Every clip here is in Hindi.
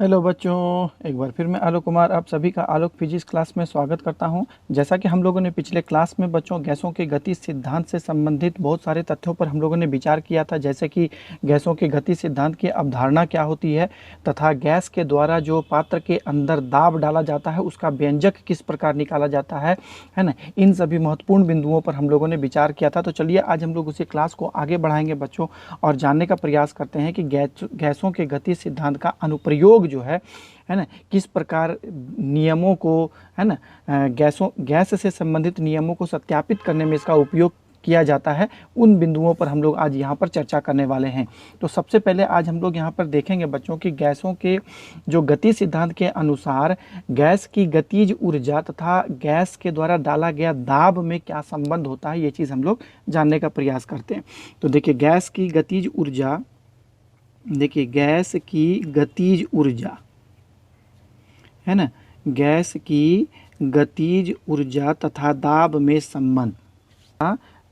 हेलो बच्चों, एक बार फिर मैं आलोक कुमार आप सभी का आलोक फिजिक्स क्लास में स्वागत करता हूं। जैसा कि हम लोगों ने पिछले क्लास में बच्चों गैसों के गति सिद्धांत से संबंधित बहुत सारे तथ्यों पर हम लोगों ने विचार किया था, जैसे कि गैसों के गति सिद्धांत की अवधारणा क्या होती है तथा गैस के द्वारा जो पात्र के अंदर दाब डाला जाता है उसका व्यंजक किस प्रकार निकाला जाता है ना। इन सभी महत्वपूर्ण बिंदुओं पर हम लोगों ने विचार किया था। तो चलिए आज हम लोग उसी क्लास को आगे बढ़ाएंगे बच्चों और जानने का प्रयास करते हैं कि गैसों के गति सिद्धांत का अनुप्रयोग जो है ना, किस प्रकार नियमों को, है ना, गैस से संबंधित नियमों को सत्यापित करने में इसका उपयोग किया जाता है। उन बिंदुओं पर हम लोग आज यहाँ पर चर्चा करने वाले हैं। तो सबसे पहले आज हम लोग यहाँ पर देखेंगे बच्चों कि गैसों के जो गति सिद्धांत के अनुसार गैस की गतिज ऊर्जा तथा गैस के द्वारा डाला गया दाब में क्या संबंध होता है, ये चीज़ हम लोग जानने का प्रयास करते हैं। तो देखिए गैस की गतिज ऊर्जा, देखिए गैस की गतिज ऊर्जा, है ना, गैस की गतिज ऊर्जा तथा दाब में संबंध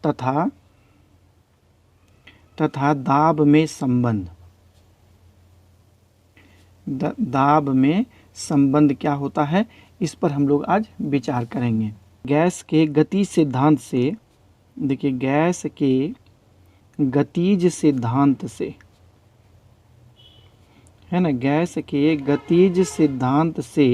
तथा तथा दाब में संबंध, दाब में संबंध क्या होता है, इस पर हम लोग आज विचार करेंगे। गैस के गति सिद्धांत से, देखिए गैस के गतिज सिद्धांत से, है ना, गैस के गतिज सिद्धांत से,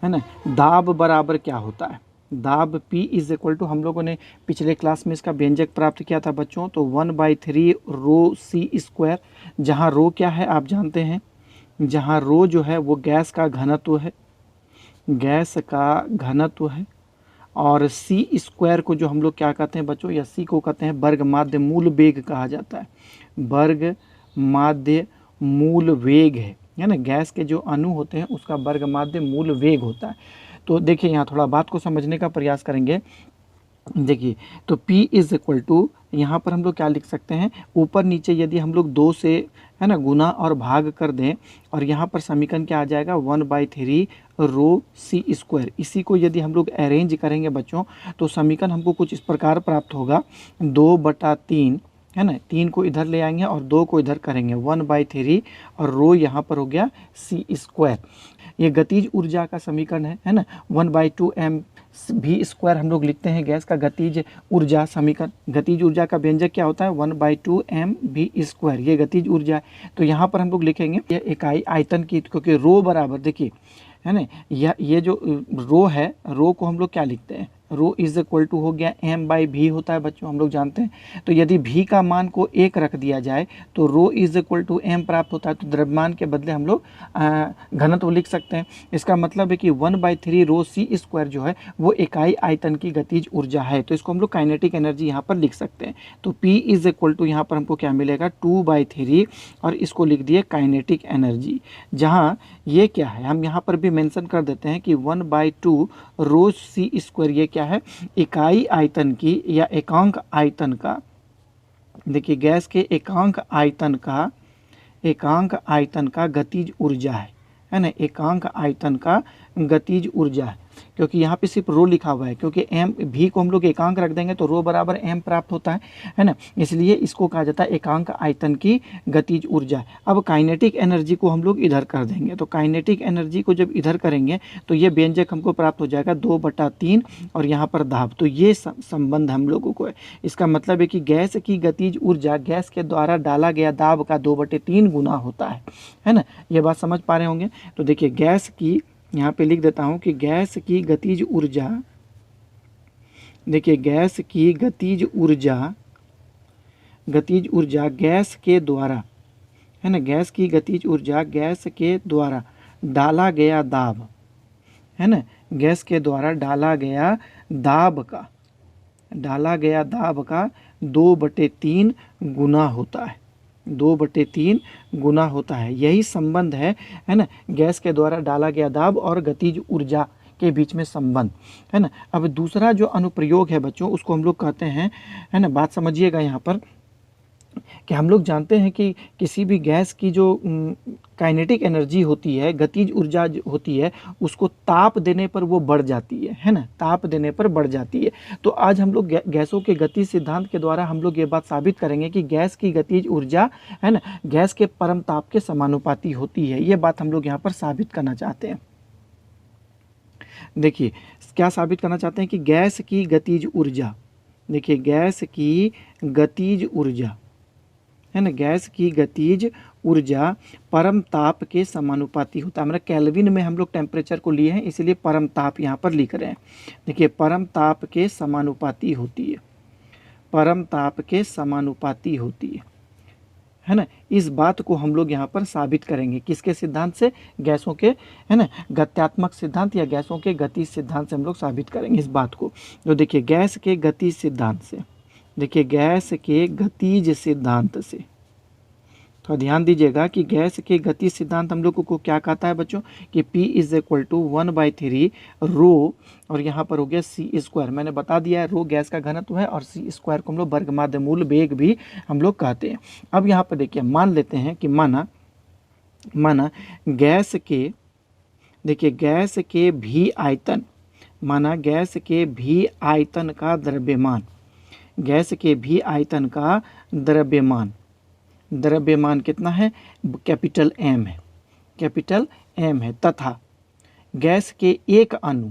है ना, दाब बराबर क्या होता है। दाब P इज इक्वल टू, हम लोगों ने पिछले क्लास में इसका व्यंजक प्राप्त किया था बच्चों, तो 1/3 रो सी स्क्वायर, जहाँ रो क्या है आप जानते हैं, जहाँ रो जो है वो गैस का घनत्व है, गैस का घनत्व है, और सी स्क्वायर को जो हम लोग क्या कहते हैं बच्चों, या सी को कहते हैं वर्ग माध्य मूल वेग कहा जाता है। वर्ग माध्य मूल वेग है ना, गैस के जो अणु होते हैं उसका वर्ग माध्य मूल वेग होता है। तो देखिए यहाँ थोड़ा बात को समझने का प्रयास करेंगे। देखिए तो P इज इक्वल टू, यहाँ पर हम लोग क्या लिख सकते हैं, ऊपर नीचे यदि हम लोग 2 से, है ना, गुना और भाग कर दें, और यहाँ पर समीकरण क्या आ जाएगा 1/3 रो सी स्क्वायर। इसी को यदि हम लोग अरेंज करेंगे बच्चों तो समीकरण हमको कुछ इस प्रकार प्राप्त होगा, 2/3, है ना, 3 को इधर ले आएंगे और 2 को इधर करेंगे, 1/3 और रो यहाँ पर हो गया सी स्क्वायर। ये गतिज ऊर्जा का समीकरण है ना, 1/2 m भी स्क्वायर हम लोग लिखते हैं गैस का गतिज ऊर्जा समीकरण। गतिज ऊर्जा का व्यंजक क्या होता है 1/2 m भी स्क्वायर, ये गतिज ऊर्जा है। तो यहाँ पर हम लोग लिखेंगे ये इकाई आयतन की, क्योंकि रो बराबर, देखिए है ना, ये जो रो है, रो को हम लोग क्या लिखते हैं, रो इज इक्वल टू हो गया m/v होता है बच्चों, हम लोग जानते हैं। तो यदि v का मान को 1 रख दिया जाए तो रो इज इक्वल टू m प्राप्त होता है। तो द्रव्यमान के बदले हम लोग घनत्व लिख सकते हैं। इसका मतलब है कि 1/3 रो सी स्क्वायर जो है वो इकाई आयतन की गतिज ऊर्जा है। तो इसको हम लोग काइनेटिक एनर्जी यहाँ पर लिख सकते हैं। तो p इज इक्वल टू यहाँ पर हमको क्या मिलेगा 2/3, और इसको लिख दिए काइनेटिक एनर्जी। जहाँ ये क्या है, हम यहाँ पर भी मेंशन कर देते हैं कि 1/2 रो सी स्क्वायर ये क्या है, इकाई आयतन की या एकांक आयतन का, देखिए गैस के एकांक आयतन का गतिज ऊर्जा है ना, एकांक आयतन का गतिज ऊर्जा है। क्योंकि यहाँ पे सिर्फ रो लिखा हुआ है, क्योंकि एम भी को हम लोग एकांक रख देंगे तो रो बराबर एम प्राप्त होता है ना, इसलिए इसको कहा जाता है एकांक आयतन की गतिज ऊर्जा। अब काइनेटिक एनर्जी को हम लोग इधर कर देंगे, तो काइनेटिक एनर्जी को जब इधर करेंगे तो ये व्यंजक हमको प्राप्त हो जाएगा 2/3 और यहाँ पर दाब। तो ये संबंध हम लोगों को है। इसका मतलब है कि गैस की गतिज ऊर्जा गैस के द्वारा डाला गया दाब का 2/3 गुना होता है ना। ये बात समझ पा रहे होंगे। तो देखिए गैस की, यहाँ पे लिख देता हूँ कि गैस की गतिज ऊर्जा, देखिए गैस की गतिज ऊर्जा गैस के द्वारा, है ना, गैस की गतिज ऊर्जा गैस के द्वारा डाला गया दाब, है ना, गैस के द्वारा डाला गया दाब का 2/3 गुना होता है, 2/3 गुना होता है। यही संबंध है ना, गैस के द्वारा डाला गया दाब और गतिज ऊर्जा के बीच में संबंध, है ना। अब दूसरा जो अनुप्रयोग है बच्चों उसको हम लोग कहते हैं, है ना, बात समझिएगा यहाँ पर, कि हम लोग जानते हैं कि किसी भी गैस की जो काइनेटिक एनर्जी होती है, गतिज ऊर्जा होती है, उसको ताप देने पर वो बढ़ जाती है ना, ताप देने पर बढ़ जाती है। तो आज हम लोग गैसों के गति सिद्धांत के द्वारा हम लोग ये बात साबित करेंगे कि गैस की गतिज ऊर्जा है ना गैस के परम ताप के समानुपाती होती है। ये बात हम लोग यहाँ पर साबित करना चाहते हैं। देखिए क्या साबित करना चाहते हैं कि गैस की गतिज ऊर्जा, देखिए गैस की गतिज ऊर्जा है ना, गैस की गतिज ऊर्जा परम ताप के समानुपाती होता है। हमारा केल्विन में हम लोग टेम्परेचर को लिए हैं, इसलिए परम ताप यहाँ पर लिख रहे हैं। देखिए परम ताप के समानुपाती होती है, परम ताप के समानुपाती होती है ना। इस बात को हम लोग यहाँ पर साबित करेंगे किसके सिद्धांत से, गैसों के है ना गत्यात्मक सिद्धांत या गैसों के गति सिद्धांत से हम लोग साबित करेंगे इस बात को। तो देखिए गैस के गति सिद्धांत से, देखिए गैस के गतिज सिद्धांत से, तो ध्यान दीजिएगा कि गैस के गति सिद्धांत हम लोगों को क्या कहता है बच्चों कि P इज इक्वल टू 1/3 रो, और यहाँ पर हो गया c²। मैंने बता दिया है रो गैस का घनत्व है और c² को हम लोग वर्गमाध्य मूल वेग भी हम लोग कहते हैं। अब यहाँ पर देखिए मान लेते हैं कि माना गैस के, देखिए गैस के भी आयतन, माना गैस के भी आयतन का द्रव्यमान, गैस के भी आयतन का द्रव्यमान, द्रव्यमान कितना है, कैपिटल M है, कैपिटल M है, तथा गैस के एक अणु,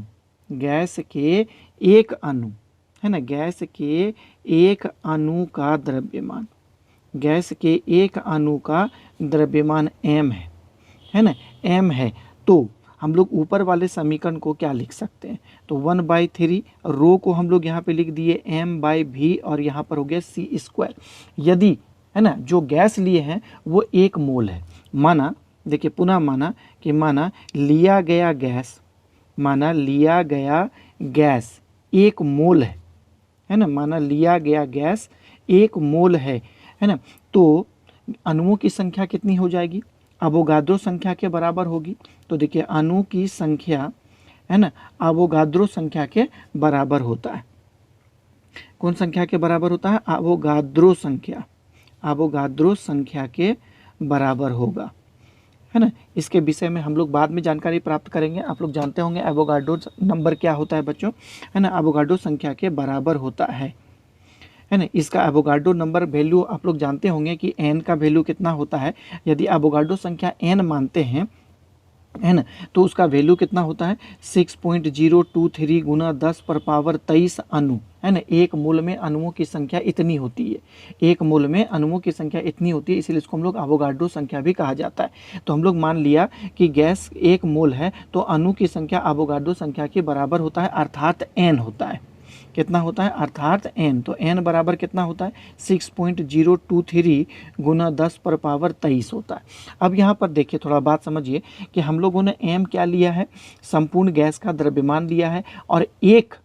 गैस के एक अणु है ना, गैस के एक अणु का द्रव्यमान, गैस के एक अणु का द्रव्यमान M है ना, M है। तो हम लोग ऊपर वाले समीकरण को क्या लिख सकते हैं, तो 1/3 रो को हम लोग यहाँ पे लिख दिए M/V और यहाँ पर हो गया c²। यदि है ना जो गैस लिए हैं वो 1 मोल है, माना देखिए पुनः माना कि माना लिया गया गैस, माना लिया गया गैस 1 मोल है ना, माना लिया गया गैस 1 मोल है ना, तो अणुओं की संख्या कितनी हो जाएगी, अवोगाद्रो संख्या के बराबर होगी। तो देखिए अणु की संख्या है ना अवोगाद्रो संख्या के बराबर होता है, कौन संख्या के बराबर होता है, अवोगाद्रो संख्या, अवोगाद्रो संख्या के बराबर होगा है ना। इसके विषय में हम लोग बाद में जानकारी प्राप्त करेंगे। आप लोग जानते होंगे एवोगाड्रो नंबर क्या होता है बच्चों, है ना, एवोगाड्रो संख्या के बराबर होता है ना। इसका एवोगाड्रो नंबर वैल्यू आप लोग जानते होंगे कि n का वैल्यू कितना होता है। यदि एवोगाड्रो संख्या n मानते हैं है ना, तो उसका वैल्यू कितना होता है 6.023 गुना 10⁻23 अणु है ना। 1 मोल में अणुओं की संख्या इतनी होती है, 1 मोल में अणुओं की संख्या इतनी होती है, इसलिए इसको हम लोग अवोगाड्रो संख्या भी कहा जाता है। तो हम लोग मान लिया कि गैस 1 मोल है तो अणु की संख्या अवोगाड्रो संख्या के बराबर होता है, अर्थात n होता है, कितना होता है, अर्थात n। तो n बराबर कितना होता है 6.023 गुना 10⁻23 होता है। अब यहाँ पर देखिए थोड़ा बात समझिए कि हम लोगों ने m क्या लिया है, संपूर्ण गैस का द्रव्यमान लिया है, और एक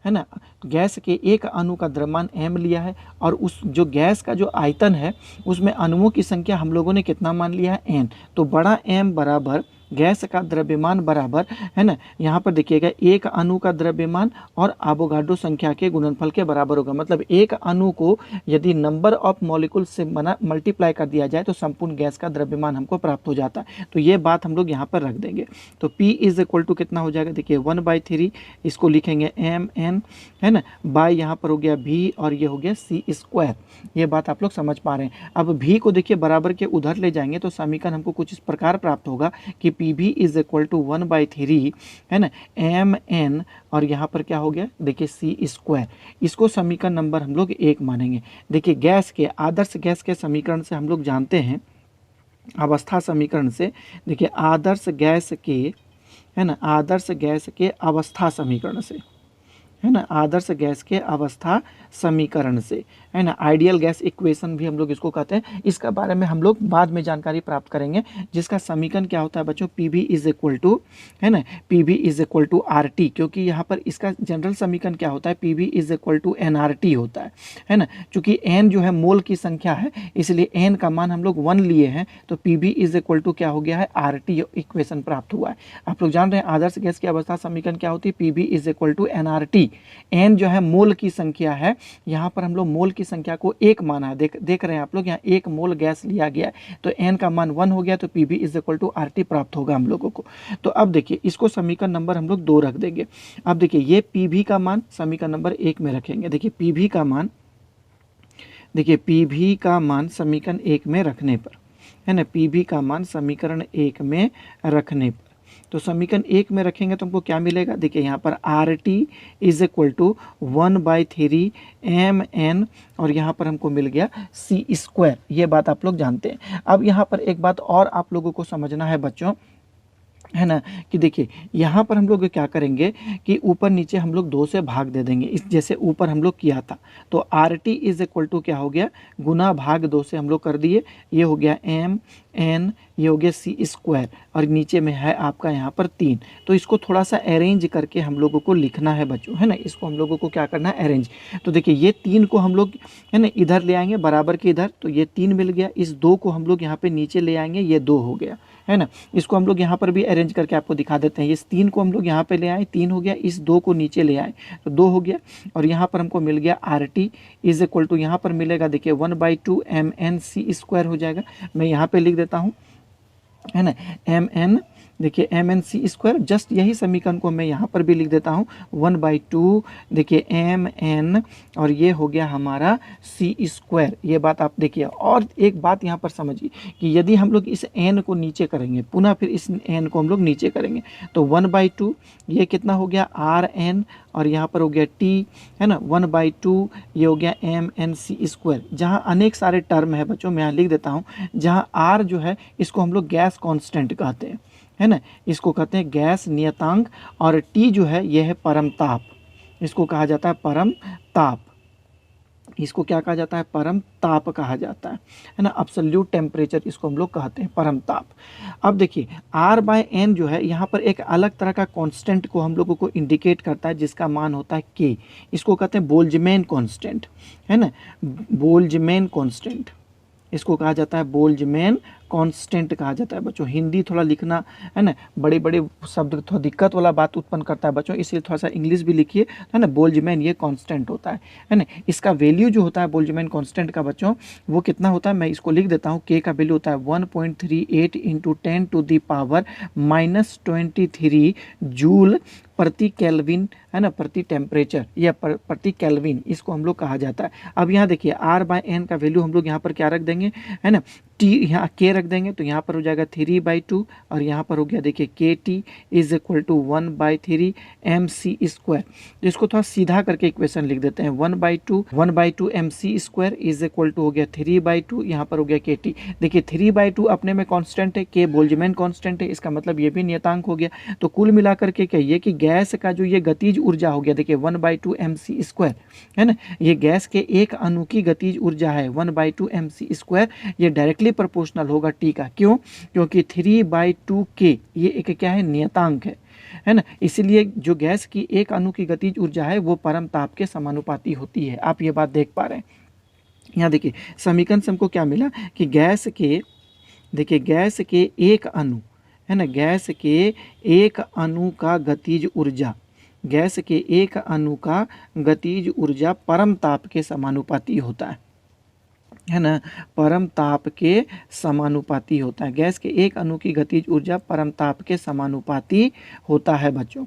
है ना गैस के एक अणु का द्रव्यमान m लिया है, और उस जो गैस का जो आयतन है उसमें अणुओं की संख्या हम लोगों ने कितना मान लिया है n। तो बड़ा M बराबर गैस का द्रव्यमान बराबर है ना, यहाँ पर देखिएगा एक अणु का द्रव्यमान और एवोगाड्रो संख्या के गुणनफल के बराबर होगा। मतलब एक अणु को यदि नंबर ऑफ मॉलिक्यूल से मल्टीप्लाई कर दिया जाए तो संपूर्ण गैस का द्रव्यमान हमको प्राप्त हो जाता है। तो ये बात हम लोग यहाँ पर रख देंगे। तो P इज इक्वल टू कितना हो जाएगा, देखिए 1/3 इसको लिखेंगे MN है ना, बाय यहाँ पर हो गया V और ये हो गया c²। ये बात आप लोग समझ पा रहे हैं। अब V को देखिए बराबर के उधर ले जाएंगे तो समीकरण हमको कुछ इस प्रकार प्राप्त होगा कि PV इज इक्वल टू 1/3 है ना MN और यहाँ पर क्या हो गया देखिए c²। इसको समीकरण नंबर हम लोग 1 मानेंगे। देखिए गैस के आदर्श गैस के समीकरण से हम लोग जानते हैं, अवस्था समीकरण से, देखिए आदर्श गैस के है ना, आदर्श गैस के अवस्था समीकरण से है ना, आदर्श गैस के अवस्था समीकरण से है ना, आइडियल गैस इक्वेशन भी हम लोग इसको कहते हैं। इसका बारे में हम लोग बाद में जानकारी प्राप्त करेंगे, जिसका समीकरण क्या होता है बच्चों, PV इज इक्वल टू है ना, PV is equal to RT, क्योंकि यहाँ पर इसका जनरल समीकरण क्या होता है, PV is equal to nRT होता है ना। चूंकि n जो है मोल की संख्या है इसलिए n का मान हम लोग 1 लिए हैं, तो PV इज इक्वल टू क्या हो गया है RT इक्वेशन प्राप्त हुआ है। आप लोग जान रहे हैं आदर्श गैस की अवस्था समीकरण क्या होती है, PV is equal to nRT n जो है मोल की संख्या है, यहाँ पर हम लोग मोल की संख्या को 1 माना है। देख रहे हैं आप लोग, यहाँ 1 मोल गैस लिया गया है, तो n का मान 1 हो गया, तो PV is equal to RT प्राप्त होगा हम लोगों को। तो अब देखिए इसको समीकरण नंबर हम लोग 2 रख देंगे। अब देखिए ये PV का मान समीकरण नंबर 1 में रखेंगे। देखिए PV का मान, देखिए PV का मान समीकरण 1 में रखने पर, है ना, PV का मान समीकरण 1 में रखने पर, तो समीकरण 1 में रखेंगे तो हमको क्या मिलेगा? देखिए यहाँ पर RT is equal to 1/3 mn, और यहाँ पर हमको मिल गया C²। ये बात आप लोग जानते हैं। अब यहाँ पर एक बात और आप लोगों को समझना है बच्चों, है ना, कि देखिए यहाँ पर हम लोग क्या करेंगे कि ऊपर नीचे हम लोग 2 से भाग दे देंगे, इस जैसे ऊपर हम लोग किया था। तो RT इज इक्वल टू क्या हो गया? गुना भाग 2 से हम लोग कर दिए, ये हो गया mn, ये हो गया C², और नीचे में है आपका यहाँ पर 3। तो इसको थोड़ा सा अरेंज करके हम लोगों को लिखना है बच्चों, है ना, इसको हम लोगों को क्या करना है? अरेंज। तो देखिए ये 3 को हम लोग, है ना, इधर ले आएंगे बराबर के इधर, तो ये 3 मिल गया। इस 2 को हम लोग यहाँ पे नीचे ले आएंगे, ये 2 हो गया, है ना। इसको हम लोग यहाँ पर भी अरेंज करके आपको दिखा देते हैं। इस 3 को हम लोग यहाँ पे ले आए, 3 हो गया, इस 2 को नीचे ले आए तो 2 हो गया, और यहाँ पर हमको मिल गया RT इज इक्वल टू, यहाँ पर मिलेगा देखिए 1/2 mn C² हो जाएगा। मैं यहाँ पे लिख देता हूँ, है ना, mn, देखिए mn C², जस्ट यही समीकरण को मैं यहाँ पर भी लिख देता हूँ 1/2, देखिए mn, और ये हो गया हमारा C²। ये बात आप देखिए। और एक बात यहाँ पर समझिए कि यदि हम लोग इस n को नीचे करेंगे, पुनः फिर इस n को हम लोग नीचे करेंगे, तो 1/2 ये कितना हो गया? Rn, और यहाँ पर हो गया T, है ना, 1/2 ये हो गया mn C²। जहाँ अनेक सारे टर्म है बच्चों, मैं यहाँ लिख देता हूँ। जहाँ R जो है इसको हम लोग गैस कांस्टेंट कहते हैं, है ना, इसको कहते हैं गैस नियतांक, और T जो है यह है परम ताप, इसको कहा जाता है परम ताप। इसको क्या कहा जाता है? परम ताप कहा जाता है ना, अब्सोल्यूट टेम्परेचर इसको हम लोग कहते हैं, परम ताप। अब देखिए R/n जो है यहाँ पर एक अलग तरह का कांस्टेंट को हम लोगों को इंडिकेट करता है, जिसका मान होता है K। इसको कहते हैं बोल्ट्जमैन कांस्टेंट, है ना, बोल्ट्जमैन कांस्टेंट, इसको कहा जाता है बोल्ट्जमैन कांस्टेंट कहा जाता है बच्चों। हिंदी थोड़ा लिखना, है ना, बड़े बड़े शब्द थोड़ा दिक्कत वाला बात उत्पन्न करता है बच्चों, इसलिए थोड़ा सा इंग्लिश भी लिखिए, है ना। बोल्ट्जमैन ये कांस्टेंट होता है ना। इसका वैल्यू जो होता है बोल्ट्जमैन कांस्टेंट का बच्चों, वो कितना होता है? मैं इसको लिख देता हूँ। K का वैल्यू होता है 1.38 × 10⁻⁻23 जूल प्रति केल्विन, है ना, प्रति टेम्परेचर या प्रति केल्विन, इसको हम लोग कहा जाता है। अब यहाँ देखिए R/n का वैल्यू हम लोग यहाँ पर क्या रख देंगे, है ना, T, यहाँ K रख देंगे, तो यहाँ पर हो जाएगा 3/2, और यहाँ पर हो गया देखिए KT is equal to 1/3 mc²। तो इसको थोड़ा सीधा करके इक्वेशन लिख देते हैं, 1/2 mc² इज इक्वल टू हो गया 3/2, यहाँ पर हो गया KT। देखिए 3/2 अपने में कांस्टेंट है, K बोल्ट्जमैन कांस्टेंट है, इसका मतलब ये भी नियतांक हो गया। तो कुल मिलाकर के कहिए कि गैस का जो ये गतिज ऊर्जा हो गया, देखिए 1/2 mc², है ना, ये गैस के एक अणु की गतिज ऊर्जा है 1/2 mc²। ये डायरेक्टली प्रोपोर्शनल होगा T का। क्यों? क्योंकि 3/2 K ये एक क्या है? नियतांक है ना। इसलिए जो गैस की एक अणु की गतिज ऊर्जा है वो परम ताप के समानुपाती होती है। आप ये बात देख पा रहे हैं। यहाँ देखिए समीकरण से हमको क्या मिला कि गैस के, देखिए गैस के एक अणु, है ना, गैस के एक अणु का गतिज ऊर्जा, गैस के एक अणु का गतिज ऊर्जा परम ताप के समानुपाती होता है ना, परम ताप के समानुपाती होता है। गैस के एक अणु की गतिज ऊर्जा परम ताप के समानुपाती होता है बच्चों,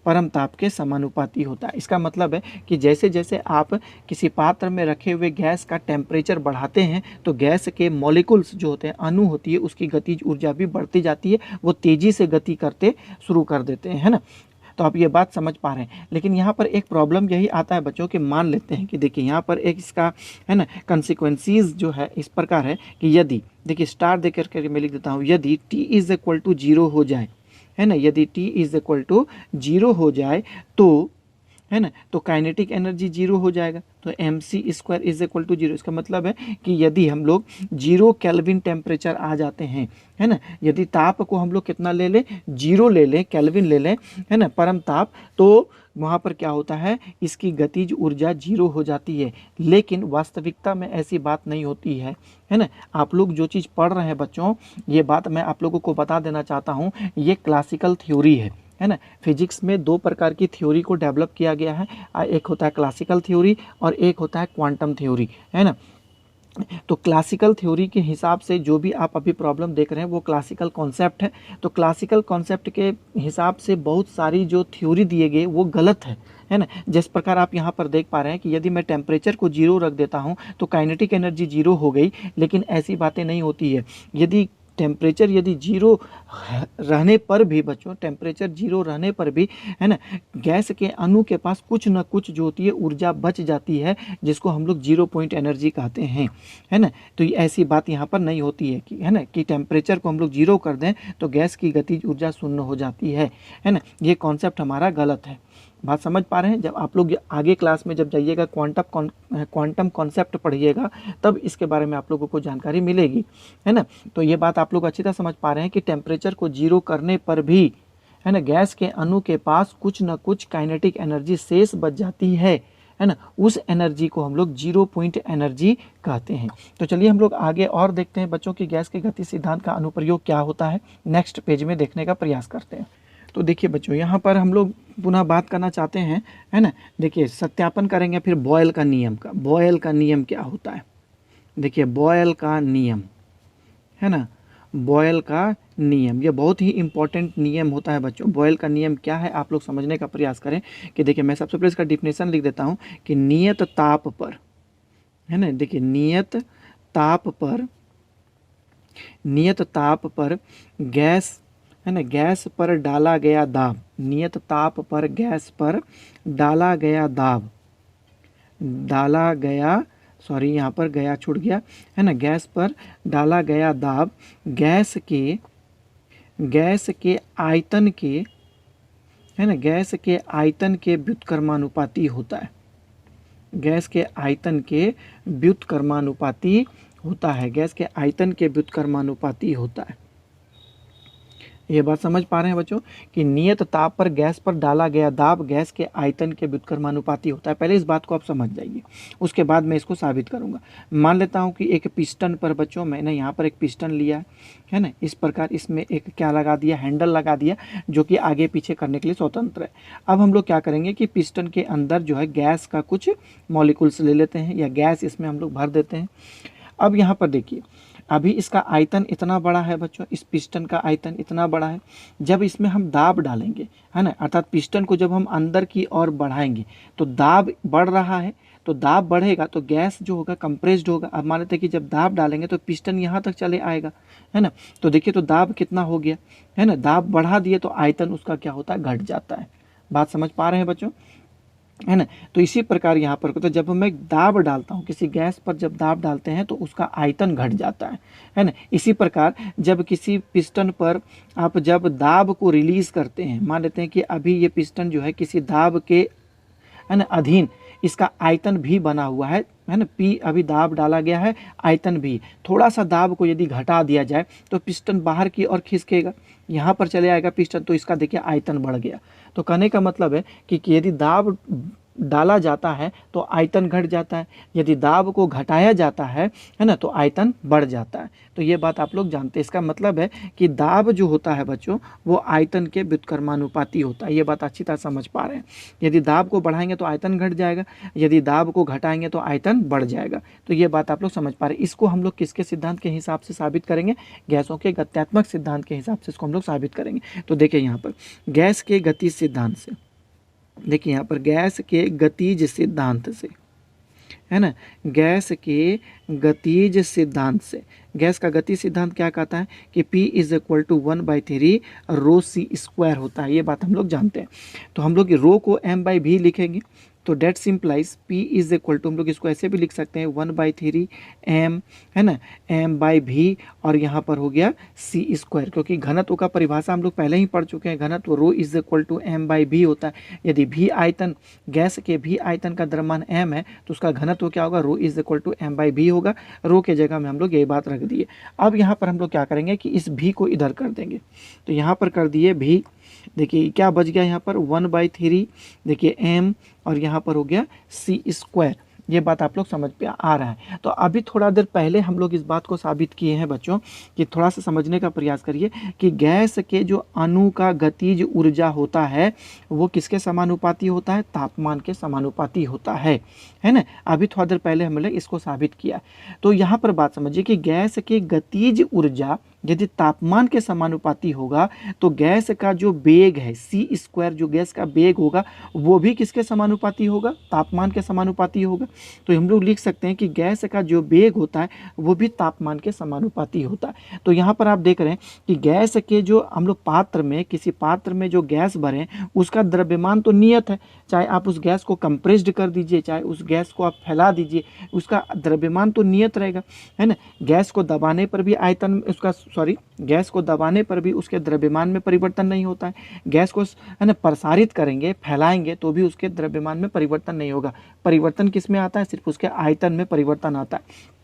परम ताप के समानुपाती होता है। इसका मतलब है कि जैसे जैसे आप किसी पात्र में रखे हुए गैस का टेम्परेचर बढ़ाते हैं तो गैस के मॉलिक्यूल्स जो होते हैं, अणु होती है, उसकी गतिज ऊर्जा भी बढ़ती जाती है, वो तेज़ी से गति करते शुरू कर देते हैं, है ना। तो आप ये बात समझ पा रहे हैं। लेकिन यहाँ पर एक प्रॉब्लम यही आता है बच्चों कि मान लेते हैं कि देखिए यहाँ पर एक इसका, है ना, कंसिक्वेंसीज जो है इस प्रकार है कि यदि, देखिए स्टार दे करके मैं लिख देता हूँ, यदि T इज इक्वल टू 0 हो जाए, है ना, यदि T इज इक्वल टू 0 हो जाए तो, है ना, तो काइनेटिक एनर्जी 0 हो जाएगा। तो mc² इज इक्वल टू 0। इसका मतलब है कि यदि हम लोग 0 केल्विन टेम्परेचर आ जाते हैं, है ना, यदि ताप को हम लोग कितना ले लें, 0 ले लें, केल्विन ले लें, है ना, परम ताप, तो वहाँ पर क्या होता है, इसकी गतिज ऊर्जा 0 हो जाती है। लेकिन वास्तविकता में ऐसी बात नहीं होती है ना। आप लोग जो चीज़ पढ़ रहे हैं बच्चों, ये बात मैं आप लोगों को बता देना चाहता हूँ, ये क्लासिकल थ्योरी है है ना। फिजिक्स में दो प्रकार की थ्योरी को डेवलप किया गया है, एक होता है क्लासिकल थ्योरी और एक होता है क्वांटम थ्योरी, है ना। तो क्लासिकल थ्योरी के हिसाब से जो भी आप अभी प्रॉब्लम देख रहे हैं वो क्लासिकल कॉन्सेप्ट है। तो क्लासिकल कॉन्सेप्ट के हिसाब से बहुत सारी जो थ्योरी दिए गए वो गलत है ना। जिस प्रकार आप यहाँ पर देख पा रहे हैं कि यदि मैं टेम्परेचर को जीरो रख देता हूँ तो काइनेटिक एनर्जी जीरो हो गई, लेकिन ऐसी बातें नहीं होती है। यदि टेम्परेचर यदि जीरो रहने पर भी बच्चों, टेम्परेचर जीरो रहने पर भी, है ना, गैस के अणु के पास कुछ ना कुछ जो होती है ऊर्जा बच जाती है, जिसको हम लोग जीरो पॉइंट एनर्जी कहते हैं, है ना। तो ऐसी बात यहाँ पर नहीं होती है कि, है ना, कि टेम्परेचर को हम लोग जीरो कर दें तो गैस की गतिज ऊर्जा शून्य हो जाती है ना। ये कॉन्सेप्ट हमारा गलत है। बात समझ पा रहे हैं। जब आप लोग आगे क्लास में जब जाइएगा क्वांटम कॉन्सेप्ट पढ़िएगा तब इसके बारे में आप लोगों को जानकारी मिलेगी, है ना। तो ये बात आप लोग अच्छी तरह समझ पा रहे हैं कि टेम्परेचर को जीरो करने पर भी, है ना, गैस के अणु के पास कुछ न कुछ काइनेटिक एनर्जी शेष बच जाती है ना। उस एनर्जी को हम लोग जीरो पॉइंट एनर्जी कहते हैं। तो चलिए हम लोग आगे और देखते हैं बच्चों की गैस के गति सिद्धांत का अनुप्रयोग क्या होता है, नेक्स्ट पेज में देखने का प्रयास करते हैं। तो देखिए बच्चों, यहाँ पर हम लोग पुनः बात करना चाहते हैं, है ना। देखिए सत्यापन करेंगे फिर बॉयल का नियम का। बॉयल का नियम क्या होता है, देखिए बॉयल का नियम, है ना, बॉयल का नियम ये बहुत ही इंपॉर्टेंट नियम होता है बच्चों। बॉयल का नियम क्या है आप लोग समझने का प्रयास करें कि देखिए मैं सबसे पहले इसका डिफिनेशन लिख देता हूँ कि नियत ताप पर, है ना, देखिए नियत ताप पर गैस, है ना, गैस पर डाला गया दाब, नियत ताप पर गैस पर डाला गया दाब, यहाँ पर गया छूट गया, है ना, गैस पर डाला गया दाब गैस के आयतन के, है ना, गैस के आयतन के व्युत्क्रमानुपाती होता है। गैस के आयतन के व्युत्क्रमानुपाती होता है, गैस के आयतन के व्युत्क्रमानुपाती होता है। ये बात समझ पा रहे हैं बच्चों कि नियत ताप पर गैस पर डाला गया दाब गैस के आयतन के व्युत्क्रमानुपाती होता है। पहले इस बात को आप समझ जाइए, उसके बाद मैं इसको साबित करूंगा। मान लेता हूं कि एक पिस्टन पर बच्चों, मैंने यहाँ पर एक पिस्टन लिया है ना, इस प्रकार इसमें एक क्या लगा दिया, हैंडल लगा दिया, जो कि आगे पीछे करने के लिए स्वतंत्र है। अब हम लोग क्या करेंगे कि पिस्टन के अंदर जो है गैस का कुछ मॉलिक्यूल्स ले लेते हैं या गैस इसमें हम लोग भर देते हैं। अब यहाँ पर देखिए अभी इसका आयतन इतना बड़ा है बच्चों, इस पिस्टन का आयतन इतना बड़ा है। जब इसमें हम दाब डालेंगे, है ना, अर्थात पिस्टन को जब हम अंदर की ओर बढ़ाएंगे तो दाब बढ़ रहा है, तो दाब बढ़ेगा तो गैस जो होगा कंप्रेस्ड होगा। अब मान लेते हैं कि जब दाब डालेंगे तो पिस्टन यहाँ तक चले आएगा, है ना। तो देखिए तो दाब कितना हो गया, है ना, दाब बढ़ा दिए तो आयतन उसका क्या होता है, घट जाता है। बात समझ पा रहे हैं बच्चों, है ना। तो इसी प्रकार यहाँ पर तो जब मैं दाब डालता हूँ किसी गैस पर, जब दाब डालते हैं तो उसका आयतन घट जाता है ना। इसी प्रकार जब किसी पिस्टन पर आप जब दाब को रिलीज करते हैं, मान लेते हैं कि अभी ये पिस्टन जो है किसी दाब के, है ना, अधीन, इसका आयतन भी बना हुआ है ना, पी अभी दाब डाला गया है, आयतन भी। थोड़ा सा दाब को यदि घटा दिया जाए तो पिस्टन बाहर की ओर खिसकेगा, यहाँ पर चले आएगा पिस्टन, तो इसका देखिए आयतन बढ़ गया। तो कहने का मतलब है कि यदि दाब डाला जाता है तो आयतन घट जाता है, यदि दाब को घटाया जाता है ना, तो आयतन बढ़ जाता है। तो ये बात आप लोग जानते हैं। इसका मतलब है कि दाब जो होता है बच्चों वो आयतन के व्युत्क्रमानुपाती होता है। ये बात अच्छी तरह समझ पा रहे हैं। यदि दाब को बढ़ाएंगे तो आयतन घट जाएगा, यदि दाब को घटाएंगे तो आयतन बढ़ जाएगा। तो ये बात आप लोग समझ पा रहे हैं। इसको हम लोग किसके सिद्धांत के हिसाब से साबित करेंगे, गैसों के गत्यात्मक सिद्धांत के हिसाब से इसको हम लोग साबित करेंगे। तो देखिए यहाँ पर गैस के गति सिद्धांत से, देखिए यहाँ पर गैस के गतिज सिद्धांत से, है ना, गैस के गतिज सिद्धांत से, गैस का गति सिद्धांत क्या कहता है कि P is equal to 1/3 rho c square होता है। ये बात हम लोग जानते हैं। तो हम लोग रो को m/v लिखेंगे, तो that simplifies P is equal to, हम लोग इसको ऐसे भी लिख सकते हैं 1/3 m, है ना, m/v, और यहाँ पर हो गया c स्क्वायर, क्योंकि घनत्व का परिभाषा हम लोग पहले ही पढ़ चुके हैं। घनत्व रो इज इक्वल टू m/v होता है। यदि v आयतन, गैस के v आयतन का द्रव्यमान m है तो उसका घनत्व क्या होगा, रो इज इक्वल टू m/v होगा। रो के जगह में हम लोग ये बात रख दिए। अब यहाँ पर हम लोग क्या करेंगे कि इस v को इधर कर देंगे, तो यहाँ पर कर दिए v, देखिए क्या बच गया यहाँ पर 1/3, देखिए m, और यहाँ पर हो गया c स्क्वायर। ये बात आप लोग समझ पे आ रहा है। तो अभी थोड़ा देर पहले हम लोग इस बात को साबित किए हैं बच्चों कि थोड़ा सा समझने का प्रयास करिए कि गैस के जो अणु का गतिज ऊर्जा होता है वो किसके समानुपाती होता है, तापमान के समानुपाती होता है ना। अभी थोड़ा देर पहले हमने इसको साबित किया। तो यहाँ पर बात समझिए कि गैस की गतिज ऊर्जा यदि तापमान के समानुपाती होगा तो गैस का जो वेग है c², जो गैस का वेग होगा वो भी किसके समानुपाती होगा, तापमान के समानुपाती होगा। तो हम लोग लिख सकते हैं कि गैस का जो वेग होता है वो भी तापमान के समानुपाती होता है। तो यहाँ पर आप देख रहे हैं कि गैस के जो हम लोग पात्र में, किसी पात्र में जो गैस भरें उसका द्रव्यमान तो नियत है, चाहे आप उस गैस को कंप्रेस्ड कर दीजिए, चाहे उस गैस को आप फैला दीजिए, उसका द्रव्यमान तो नियत रहेगा, है ना। गैस को दबाने पर भी गैस को दबाने पर भी उसके द्रव्यमान में परिवर्तन नहीं होता है। गैस को, है ना, प्रसारित करेंगे, फैलाएंगे तो भी उसके द्रव्यमान में परिवर्तन नहीं होगा। परिवर्तन किस में आता है, सिर्फ उसके आयतन में परिवर्तन आता है।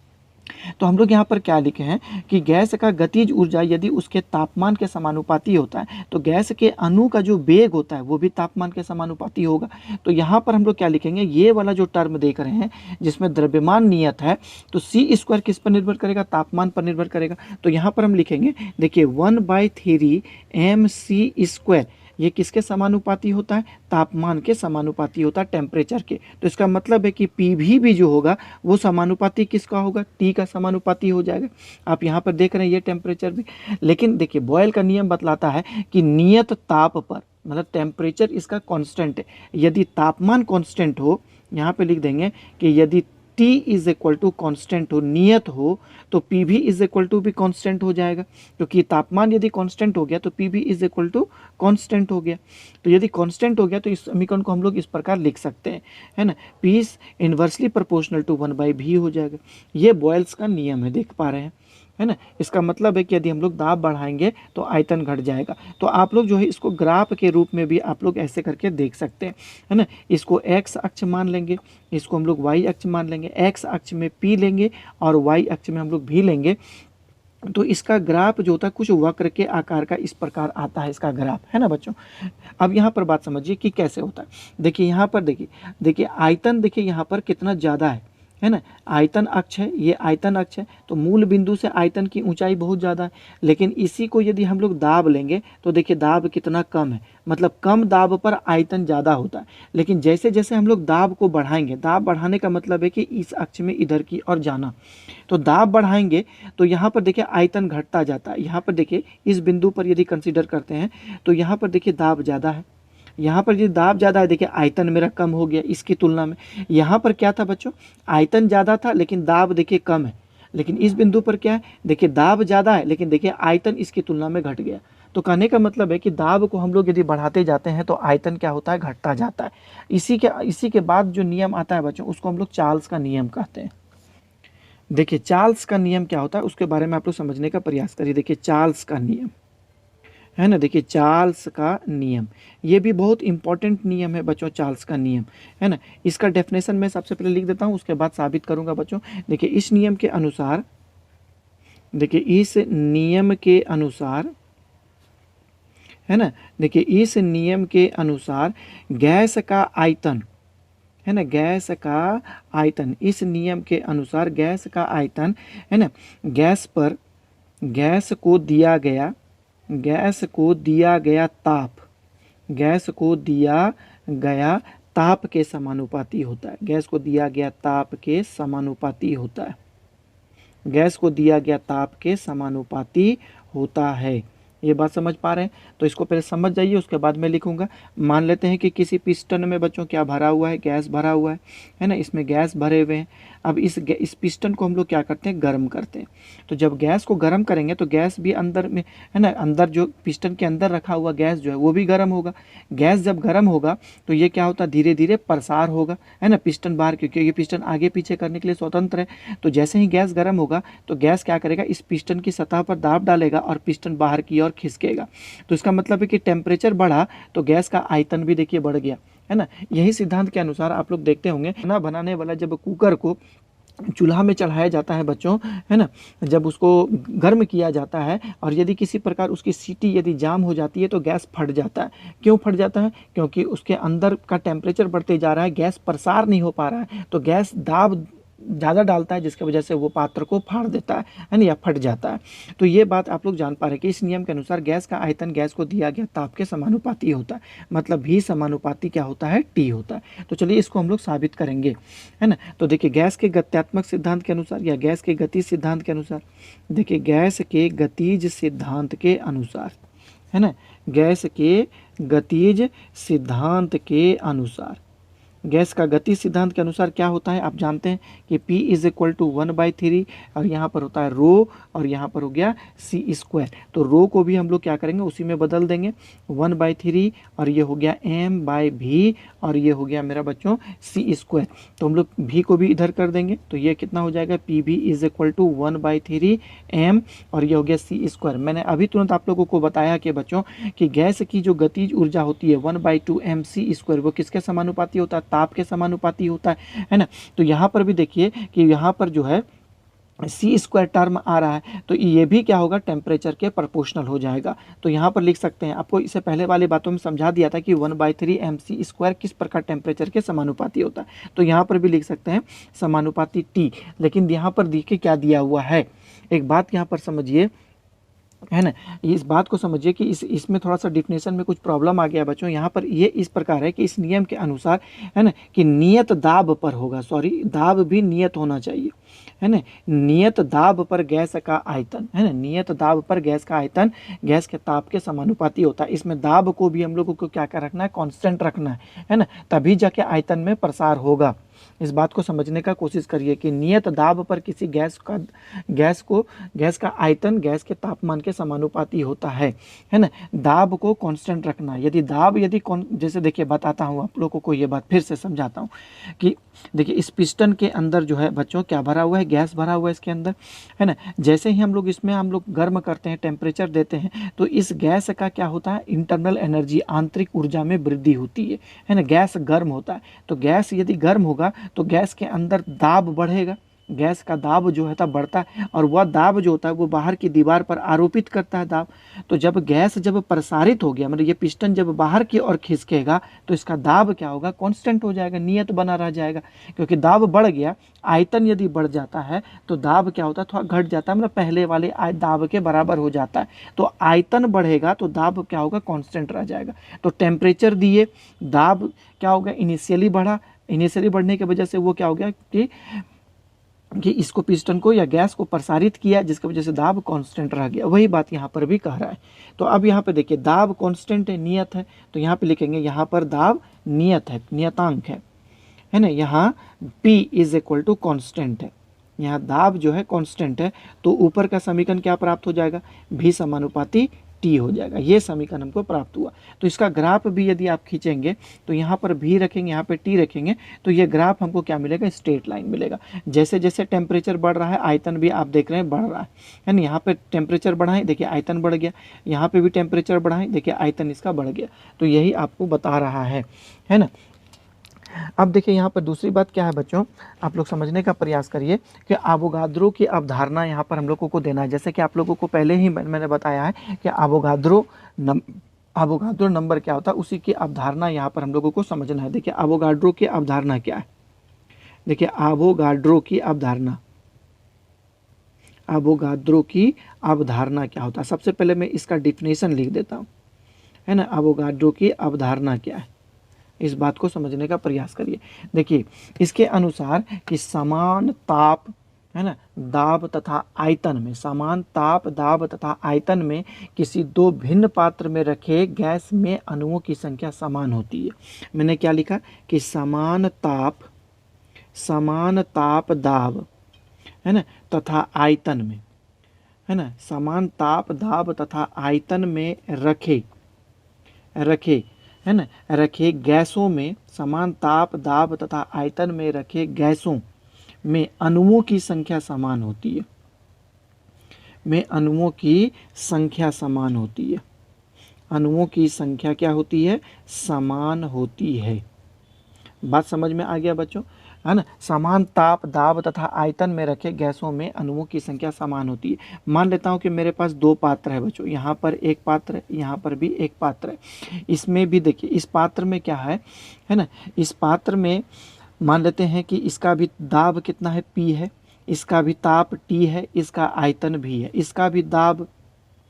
तो हम लोग यहाँ पर क्या लिखे हैं कि गैस का गतिज ऊर्जा यदि उसके तापमान के समानुपाती होता है तो गैस के अणु का जो वेग होता है वो भी तापमान के समानुपाती होगा। तो यहाँ पर हम लोग क्या लिखेंगे, ये वाला जो टर्म देख रहे हैं जिसमें द्रव्यमान नियत है तो c² किस पर निर्भर करेगा, तापमान पर निर्भर करेगा। तो यहाँ पर हम लिखेंगे, देखिए 1/3 mc², ये किसके समानुपाती होता है, तापमान के समानुपाती होता है, टेम्परेचर के। तो इसका मतलब है कि पी भी जो होगा वो समानुपाती किसका होगा, टी का समानुपाती हो जाएगा। आप यहाँ पर देख रहे हैं ये टेम्परेचर भी। लेकिन देखिए बॉयल का नियम बतलाता है कि नियत ताप पर, मतलब टेम्परेचर इसका कांस्टेंट है, यदि तापमान कांस्टेंट हो, यहाँ पे लिख देंगे कि यदि T is equal to constant हो, नियत हो, तो P भी इज इक्वल टू भी कॉन्स्टेंट हो जाएगा, क्योंकि तापमान यदि कॉन्स्टेंट हो गया तो P भी इज इक्वल टू कॉन्स्टेंट हो गया। तो यदि कॉन्स्टेंट हो गया तो इस समीकरण को हम लोग इस प्रकार लिख सकते हैं, है ना, P is inversely proportional to 1/v हो जाएगा। ये बॉयल्स का नियम है, देख पा रहे हैं, है ना। इसका मतलब है कि यदि हम लोग दाब बढ़ाएंगे तो आयतन घट जाएगा। तो आप लोग जो है इसको ग्राफ के रूप में भी आप लोग ऐसे करके देख सकते हैं, है ना। इसको x अक्ष मान लेंगे, इसको हम लोग y अक्ष मान लेंगे, x अक्ष में p लेंगे और y अक्ष में हम लोग v लेंगे। तो इसका ग्राफ जो होता है कुछ वक्र के आकार का इस प्रकार आता है इसका ग्राफ, है ना बच्चों। अब यहाँ पर बात समझिए कि कैसे होता है। देखिए यहाँ पर देखिए आयतन, देखिए यहाँ पर कितना ज़्यादा है ना, आयतन अक्ष है, ये आयतन अक्ष है, तो मूल बिंदु से आयतन की ऊंचाई बहुत ज़्यादा है। लेकिन इसी को यदि हम लोग दाब लेंगे तो देखिए दाब कितना कम है, मतलब कम दाब पर आयतन ज़्यादा होता है। लेकिन जैसे जैसे हम लोग दाब को बढ़ाएंगे, दाब बढ़ाने का मतलब है कि इस अक्ष में इधर की ओर जाना, तो दाब बढ़ाएंगे तो यहाँ पर देखिए आयतन घटता जाता है। यहाँ पर देखिए इस बिंदु पर यदि कंसीडर करते हैं तो यहाँ पर देखिए दाब ज़्यादा है, यहाँ पर यदि दाब ज़्यादा है, देखिए आयतन मेरा कम हो गया इसकी तुलना में। यहाँ पर क्या था बच्चों, आयतन ज़्यादा था लेकिन दाब देखिए कम है। लेकिन इस बिंदु पर क्या है, देखिए दाब ज़्यादा है लेकिन देखिए आयतन इसकी तुलना में घट गया। तो कहने का मतलब है कि दाब को हम लोग यदि बढ़ाते जाते हैं तो आयतन क्या होता है, घटता जाता है। इसी के बाद जो नियम आता है बच्चों उसको हम लोग चार्ल्स का नियम कहते हैं। देखिए चार्ल्स का नियम क्या होता है उसके बारे में आप लोग समझने का प्रयास करिए। देखिए चार्ल्स का नियम, है ना, देखिए चार्ल्स का नियम ये भी बहुत इंपॉर्टेंट नियम है बच्चों, चार्ल्स का नियम, है ना। इसका डेफिनेशन मैं सबसे पहले लिख देता हूँ, उसके बाद साबित करूँगा बच्चों। देखिए इस नियम के अनुसार, देखिए इस नियम के अनुसार, है ना, देखिए इस नियम के अनुसार गैस का आयतन, है ना, गैस का आयतन, इस नियम के अनुसार गैस का आयतन, है ना, गैस को दिया गया ताप के समानुपाती होता है। गैस को दिया गया ताप के समानुपाती होता है, गैस को दिया गया ताप के समानुपाती होता है। ये बात समझ पा रहे हैं, तो इसको पहले समझ जाइए उसके बाद मैं लिखूंगा। मान लेते हैं कि किसी पिस्टन में बच्चों क्या भरा हुआ है, गैस भरा हुआ है ना, इसमें गैस भरे हुए हैं। अब इस पिस्टन को हम लोग क्या करते हैं, गर्म करते हैं। तो जब गैस को गर्म करेंगे तो गैस भी अंदर में, है ना, अंदर जो पिस्टन के अंदर रखा हुआ गैस जो है वो भी गर्म होगा। गैस जब गर्म होगा तो ये क्या होता है, धीरे धीरे प्रसार होगा, है ना, पिस्टन बाहर, क्योंकि ये पिस्टन आगे पीछे करने के लिए स्वतंत्र है। तो जैसे ही गैस गर्म होगा तो गैस क्या करेगा, इस पिस्टन की सतह पर दाब डालेगा और पिस्टन बाहर की ओर खिसकेगा। तो इसका मतलब है कि टेम्परेचर बढ़ा तो गैस का आयतन भी देखिए बढ़ गया, है ना। यही सिद्धांत के अनुसार आप लोग देखते होंगे खाना बनाने वाला जब कुकर को चूल्हा में चढ़ाया जाता है बच्चों, है ना, जब उसको गर्म किया जाता है और यदि किसी प्रकार उसकी सीटी यदि जाम हो जाती है तो गैस फट जाता है। क्यों फट जाता है? क्योंकि उसके अंदर का टेम्परेचर बढ़ते जा रहा है, गैस प्रसार नहीं हो पा रहा है, तो गैस दाब ज़्यादा डालता है, जिसकी वजह से वो पात्र को फाड़ देता है ना, या फट जाता है। तो ये बात आप लोग जान पा रहे हैं कि इस नियम के अनुसार गैस का आयतन गैस को दिया गया ताप के समानुपाती होता है, मतलब भी समानुपाती क्या होता है? टी होता है। तो चलिए इसको हम लोग साबित करेंगे, है ना। तो देखिए गैस के गत्यात्मक सिद्धांत के अनुसार या गैस के गति सिद्धांत के अनुसार, देखिए गैस के गतिज सिद्धांत के अनुसार, है ना, गैस के गतिज सिद्धांत के अनुसार, गैस का गति सिद्धांत के अनुसार क्या होता है? आप जानते हैं कि P इज इक्वल टू 1/3 और यहाँ पर होता है रो और यहाँ पर हो गया c²। तो रो को भी हम लोग क्या करेंगे? उसी में बदल देंगे, 1/3 और ये हो गया m/v और ये हो गया मेरा बच्चों c²। तो हम लोग v को भी इधर कर देंगे, तो ये कितना हो जाएगा? PV is equal to 1/3 m और ये हो गया c²। मैंने अभी तुरंत आप लोगों को बताया कि बच्चों कि गैस की जो गतिज ऊर्जा होती है 1/2 mc², वो किसके समानुपाती होता है? ताप के समानुपाती होता है ना। तो यहाँ पर भी देखिए कि यहाँ पर जो है c² टर्म आ रहा है, तो ये भी क्या होगा? टेम्परेचर के प्रोपोर्शनल हो जाएगा। तो यहाँ पर लिख सकते हैं, आपको इससे पहले वाली बातों में समझा दिया था कि 1/3 mc² किस प्रकार टेम्परेचर के समानुपाती होता है। तो यहाँ पर भी लिख सकते हैं समानुपाती T। लेकिन यहाँ पर देखिए क्या दिया हुआ है, एक बात यहाँ पर समझिए, है ना, इस बात को समझिए कि इसमें थोड़ा सा डिफिनेशन में कुछ प्रॉब्लम आ गया बच्चों। यहाँ पर ये इस प्रकार है कि इस नियम के अनुसार, है ना, कि नियत दाब पर होगा, सॉरी दाब भी नियत होना चाहिए, है ना, नियत दाब पर गैस का आयतन, है ना, नियत दाब पर गैस का आयतन गैस के ताप के समानुपाती होता है। इसमें दाब को भी हम लोगों को क्या क्या रखना है? कांस्टेंट रखना है ना, तभी जाके आयतन में प्रसार होगा। इस बात को समझने का कोशिश करिए कि नियत दाब पर किसी गैस का आयतन गैस के तापमान के समानुपाती होता है ना। दाब को कांस्टेंट रखना, यदि दाब जैसे देखिए बताता हूँ आप लोगों को, ये बात फिर से समझाता हूँ कि देखिए इस पिस्टन के अंदर जो है बच्चों क्या भरा हुआ है? गैस भरा हुआ है इसके अंदर, है ना। जैसे ही हम लोग गर्म करते हैं, टेम्परेचर देते हैं, तो इस गैस का क्या होता है? इंटरनल एनर्जी, आंतरिक ऊर्जा में वृद्धि होती है ना। गैस गर्म होता है, तो गैस यदि गर्म होगा तो गैस के अंदर दाब बढ़ेगा, गैस का दाब जो है बढ़ता है, और वह दाब जो होता है वो बाहर की दीवार पर आरोपित करता है दाब। तो जब गैस प्रसारित हो गया, मतलब ये पिस्टन जब बाहर की ओर खिसकेगा तो इसका दाब क्या होगा? कांस्टेंट हो जाएगा, नियत बना रह जाएगा। क्योंकि दाब बढ़ गया, आयतन यदि बढ़ जाता है तो दाब क्या होता है? थोड़ा घट जाता है, मतलब पहले वाले दाब के बराबर हो जाता है। तो आयतन बढ़ेगा तो दाब क्या होगा? कांस्टेंट रह जाएगा। तो टेम्परेचर दिए, दाब क्या होगा? इनिशियली बढ़ा, इनिशियली बढ़ने की वजह से वो क्या हो गया कि इसको पिस्टन को या गैस को प्रसारित किया, जिसकी वजह से दाब कांस्टेंट रह गया। वही बात यहाँ पर भी कह रहा है। तो अब यहाँ पे देखिए दाब कांस्टेंट है, नियत है, तो यहाँ पे लिखेंगे यहाँ पर दाब नियत है, नियतांक है ना। यहाँ P is equal to constant है, यहाँ दाब जो है कांस्टेंट है, तो ऊपर का समीकरण क्या प्राप्त हो जाएगा? भी समानुपाती T हो जाएगा। ये समीकरण हमको प्राप्त हुआ। तो इसका ग्राफ भी यदि आप खींचेंगे तो यहाँ पर भी रखेंगे, यहाँ पे T रखेंगे, तो ये ग्राफ हमको क्या मिलेगा? स्ट्रेट लाइन मिलेगा। जैसे जैसे टेम्परेचर बढ़ रहा है, आयतन भी आप देख रहे हैं बढ़ रहा है ना। यहाँ पे टेम्परेचर बढ़ाएं, देखिए आयतन बढ़ गया, यहाँ पे भी टेम्परेचर बढ़ाएं, देखिए आयतन इसका बढ़ गया। तो यही आपको बता रहा है ना। अब देखिए यहाँ पर दूसरी बात क्या है बच्चों, आप लोग समझने का प्रयास करिए कि अवोगाद्रो की अवधारणा यहाँ पर हम लोगों को देना है। जैसे कि आप लोगों को पहले ही मैंने बताया है कि अवोगाद्रो नंबर क्या होता है, उसी की अवधारणा यहाँ पर हम लोगों को समझना है। देखिए अवोगाद्रो की अवधारणा क्या है? देखिए अवोगाद्रो की अवधारणा क्या होता है? सबसे पहले मैं इसका डिफिनेशन लिख देता हूँ, है ना। अवोगाद्रो की अवधारणा क्या है, इस बात को समझने का प्रयास करिए। देखिए इसके अनुसार कि समान ताप, है ना, दाब तथा आयतन में, समान ताप, दाब तथा आयतन में किसी दो भिन्न पात्र में रखे गैस में अणुओं की संख्या समान होती है। मैंने क्या लिखा कि समान ताप दाब, है ना, तथा आयतन में, है ना, समान ताप दाब तथा आयतन में रखे, है ना, रखे गैसों में, समान ताप दाब तथा आयतन में रखे गैसों में अणुओं की संख्या समान होती है, अणुओं की संख्या समान होती है, अणुओं की संख्या क्या होती है? समान होती है। बात समझ में आ गया बच्चों? है ना, समान ताप, दाब तथा आयतन में रखे गैसों में अणुओं की संख्या समान होती है। मान लेता हूँ कि मेरे पास दो पात्र है बच्चों, यहाँ पर एक पात्र है, यहाँ पर भी एक पात्र है। इसमें भी देखिए इस पात्र में क्या है ना, इस पात्र में मान लेते हैं कि इसका भी दाब कितना है, P है, इसका भी ताप T है, इसका आयतन भी है, इसका भी दाब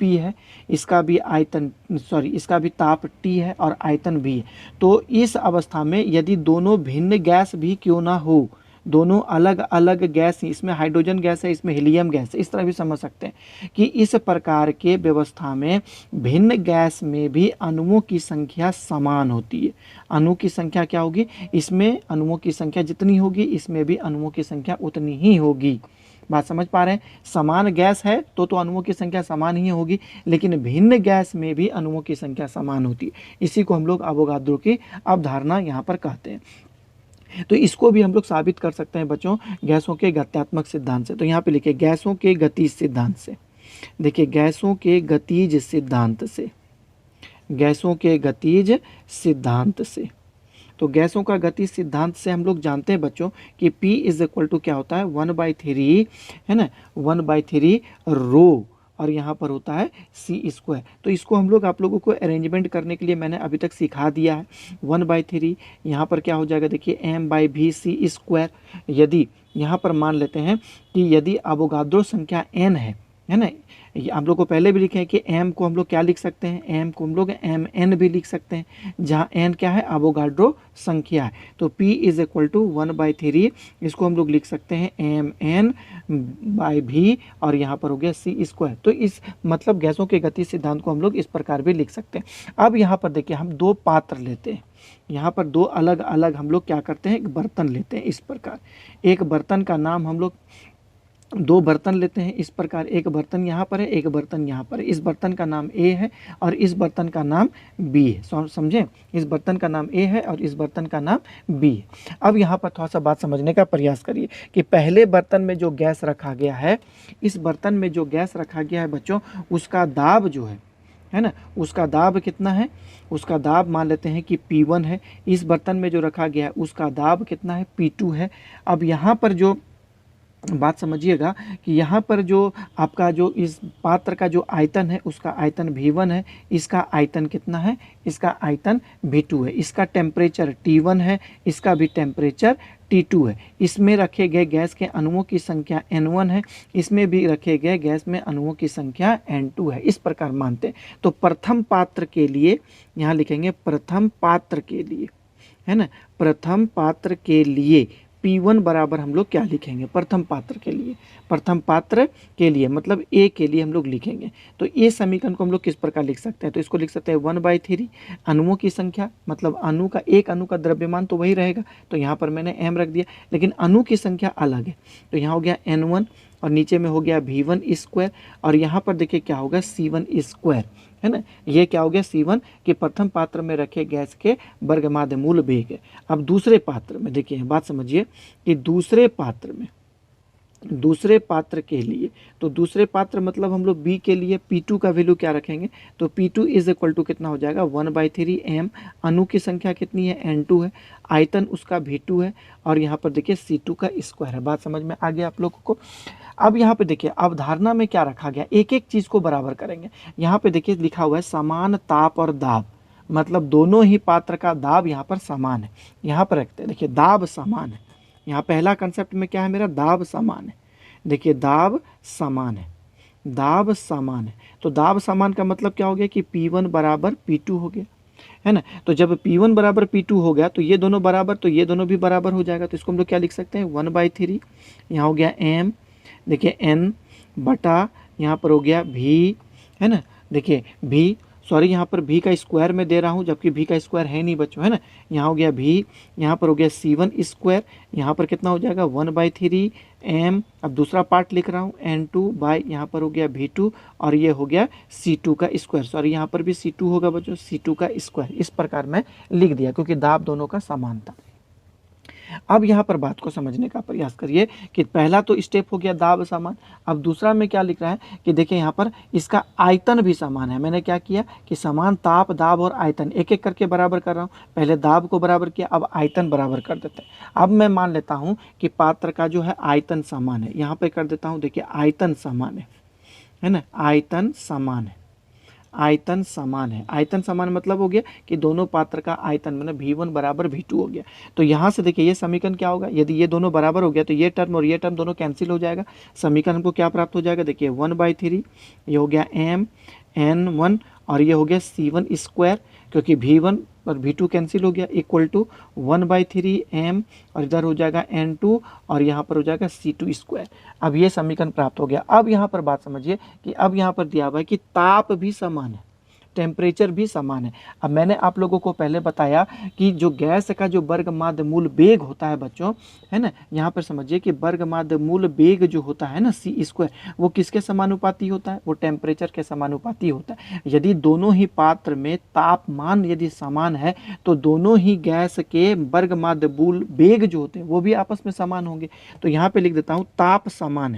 P है, इसका भी आयतन इसका भी ताप T है और आयतन भी है। तो इस अवस्था में यदि दोनों भिन्न गैस भी क्यों ना हो, दोनों अलग अलग गैस, इसमें हाइड्रोजन गैस है, इसमें हीलियम गैस है, इस तरह भी समझ सकते हैं कि इस प्रकार के व्यवस्था में भिन्न गैस में भी अणुओं की संख्या समान होती है। अणु की संख्या क्या होगी, इसमें अणुओं की संख्या जितनी होगी इसमें भी अणुओं की संख्या उतनी ही होगी। बात समझ पा रहे हैं? समान गैस है तो अणुओं की संख्या समान ही होगी, लेकिन भिन्न गैस में भी अणुओं की संख्या समान होती है। इसी को हम लोग अवोगाद्रो की अवधारणा यहाँ पर कहते हैं। तो इसको भी हम लोग साबित कर सकते हैं बच्चों गैसों के गत्यात्मक सिद्धांत से। तो यहाँ पे लिखिए गैसों के गतिज सिद्धांत से। देखिए गैसों के गतिज सिद्धांत से, गैसों के गतिज सिद्धांत से। तो गैसों का गति सिद्धांत से हम लोग जानते हैं बच्चों कि P इज इक्वल टू क्या होता है, 1/3 है ना, 1/3 रो, और यहाँ पर होता है C²। तो इसको हम लोग आप लोगों को अरेंजमेंट करने के लिए मैंने अभी तक सिखा दिया है। 1/3 यहाँ पर क्या हो जाएगा, देखिए m/v C²। यदि यहाँ पर मान लेते हैं कि यदि अवोगाद्रो संख्या n है ना, ये आप लोग को पहले भी लिखे हैं कि m को हम लोग क्या लिख सकते हैं, m को हम लोग mn भी लिख सकते हैं, जहाँ n क्या है, अवोगाड्रो संख्या है। तो P इज इक्वल टू 1/3, इसको हम लोग लिख सकते हैं mn/v, और यहाँ पर हो गया C²। तो इस मतलब गैसों के गति सिद्धांत को हम लोग इस प्रकार भी लिख सकते हैं। अब यहाँ पर देखिए हम दो पात्र लेते हैं, यहाँ पर दो अलग अलग हम लोग क्या करते हैं, एक बर्तन लेते हैं इस प्रकार। एक बर्तन का नाम हम लोग, दो बर्तन लेते हैं इस प्रकार, एक बर्तन यहाँ पर है, एक बर्तन यहाँ पर है। इस बर्तन का नाम A है और इस बर्तन का नाम B है। समझे, इस बर्तन का नाम A है और इस बर्तन का नाम B है। अब यहाँ पर थोड़ा सा बात समझने का प्रयास करिए कि पहले बर्तन में जो गैस रखा गया है, इस बर्तन में जो गैस रखा गया है बच्चों, उसका दाब जो है ना, उसका दाब कितना है, उसका दाब मान लेते हैं कि P1 है। इस बर्तन में जो रखा गया है उसका दाब कितना है, P2 है। अब यहाँ पर जो बात समझिएगा कि यहाँ पर जो आपका जो इस पात्र का जो आयतन है उसका आयतन V1 है, इसका आयतन कितना है, इसका आयतन V2 है। इसका टेम्परेचर T1 है, इसका भी टेम्परेचर T2 है। इसमें रखे गए गैस के अणुओं की संख्या N1 है, इसमें भी रखे गए गैस में अणुओं की संख्या N2 है। इस प्रकार मानते हैं। तो प्रथम पात्र के लिए यहाँ लिखेंगे, प्रथम पात्र के लिए, है ना, प्रथम पात्र के लिए P1 बराबर हम लोग क्या लिखेंगे, प्रथम पात्र के लिए, प्रथम पात्र के लिए मतलब A के लिए हम लोग लिखेंगे। तो ये समीकरण को हम लोग किस प्रकार लिख सकते हैं, तो इसको लिख सकते हैं 1/3 अणुओं की संख्या, मतलब अणु का, एक अणु का द्रव्यमान तो वही रहेगा, तो यहाँ पर मैंने m रख दिया, लेकिन अणु की संख्या अलग है। तो यहाँ हो गया N1 और नीचे में हो गया V1², और यहाँ पर देखिए क्या होगा, C1², है ना। ये क्या हो गया, C1 के प्रथम पात्र में रखे गैस के वर्गमाध्य मूल वेग है। अब दूसरे पात्र में देखिए, बात समझिए कि दूसरे पात्र में, दूसरे पात्र के लिए, तो दूसरे पात्र मतलब हम लोग B के लिए P2 का वैल्यू क्या रखेंगे, तो P2 इज इक्वल टू कितना हो जाएगा, 1/3 m, अणु की संख्या कितनी है, N2 है, आयतन उसका V2 है, और यहाँ पर देखिए C2² है। बात समझ में आ गया आप लोगों को। अब यहाँ पे देखिए अवधारणा में क्या रखा गया, एक एक चीज़ को बराबर करेंगे। यहाँ पे देखिए लिखा हुआ है समान ताप और दाब, मतलब दोनों ही पात्र का दाब यहाँ पर समान है। यहाँ पर रखते हैं, देखिए दाब समान है। यहाँ पहला कंसेप्ट में क्या है मेरा, दाब समान है। देखिए दाब समान है, दाब समान है। तो दाब समान का मतलब क्या हो गया कि P1 बराबर P2 हो गया, है ना। तो जब P1 बराबर P2 हो गया तो ये दोनों बराबर, तो ये दोनों भी बराबर हो जाएगा। तो इसको हम लोग क्या लिख सकते हैं, 1/3, यहाँ हो गया m, देखिए n बटा यहाँ पर हो गया v, है ना। देखिए v, सॉरी यहाँ पर v का स्क्वायर में दे रहा हूँ, जबकि v का स्क्वायर है नहीं बच्चों, है ना। यहाँ हो गया v, यहाँ पर हो गया C1², यहाँ पर कितना हो जाएगा 1/3 m, अब दूसरा पार्ट लिख रहा हूँ N2 बाई यहाँ पर हो गया V2, और ये हो गया C2², सॉरी यहाँ पर भी C2 होगा बच्चों, C2²। इस प्रकार मैं लिख दिया क्योंकि दाब दोनों का समान था। अब यहाँ पर बात को समझने का प्रयास करिए कि पहला तो स्टेप हो गया दाब समान। अब दूसरा में क्या लिख रहा है कि देखिए यहाँ पर इसका आयतन भी समान है। मैंने क्या किया कि समान ताप, दाब और आयतन एक एक करके बराबर कर रहा हूँ। पहले दाब को बराबर किया, अब आयतन बराबर कर देते हैं। अब मैं मान लेता हूँ कि पात्र का जो है आयतन समान है। यहाँ पे कर देता हूँ, देखिए आयतन समान है ना, आयतन समान है, आयतन समान है। आयतन समान मतलब हो गया कि दोनों पात्र का आयतन मतलब V1 बराबर V2 हो गया। तो यहाँ से देखिए ये समीकरण क्या होगा, यदि ये दोनों बराबर हो गया तो ये टर्म और ये टर्म दोनों कैंसिल हो जाएगा। समीकरण हमको क्या प्राप्त हो जाएगा, देखिए 1/3 ये हो गया mn1 और ये हो गया C1 स्क्वायर, क्योंकि V1 और V2 कैंसिल हो गया, इक्वल टू 1/3 m और इधर हो जाएगा n2 और यहाँ पर हो जाएगा C2 स्क्वायर। अब ये समीकरण प्राप्त हो गया। अब यहाँ पर बात समझिए कि अब यहाँ पर दिया हुआ है कि ताप भी समान है, टेम्परेचर भी समान है। अब मैंने आप लोगों को पहले बताया कि जो गैस का जो वर्गमाध्य मूल वेग होता है बच्चों, है ना, यहाँ पर समझिए कि वर्गमाध्य मूल वेग जो होता है ना C², वो किसके समानुपाती होता है, वो टेम्परेचर के समानुपाती होता है। यदि दोनों ही पात्र में तापमान यदि समान है तो दोनों ही गैस के वर्गमाध्य मूल वेग जो होते हैं वो भी आपस में समान होंगे। तो यहाँ पे लिख देता हूँ ताप समान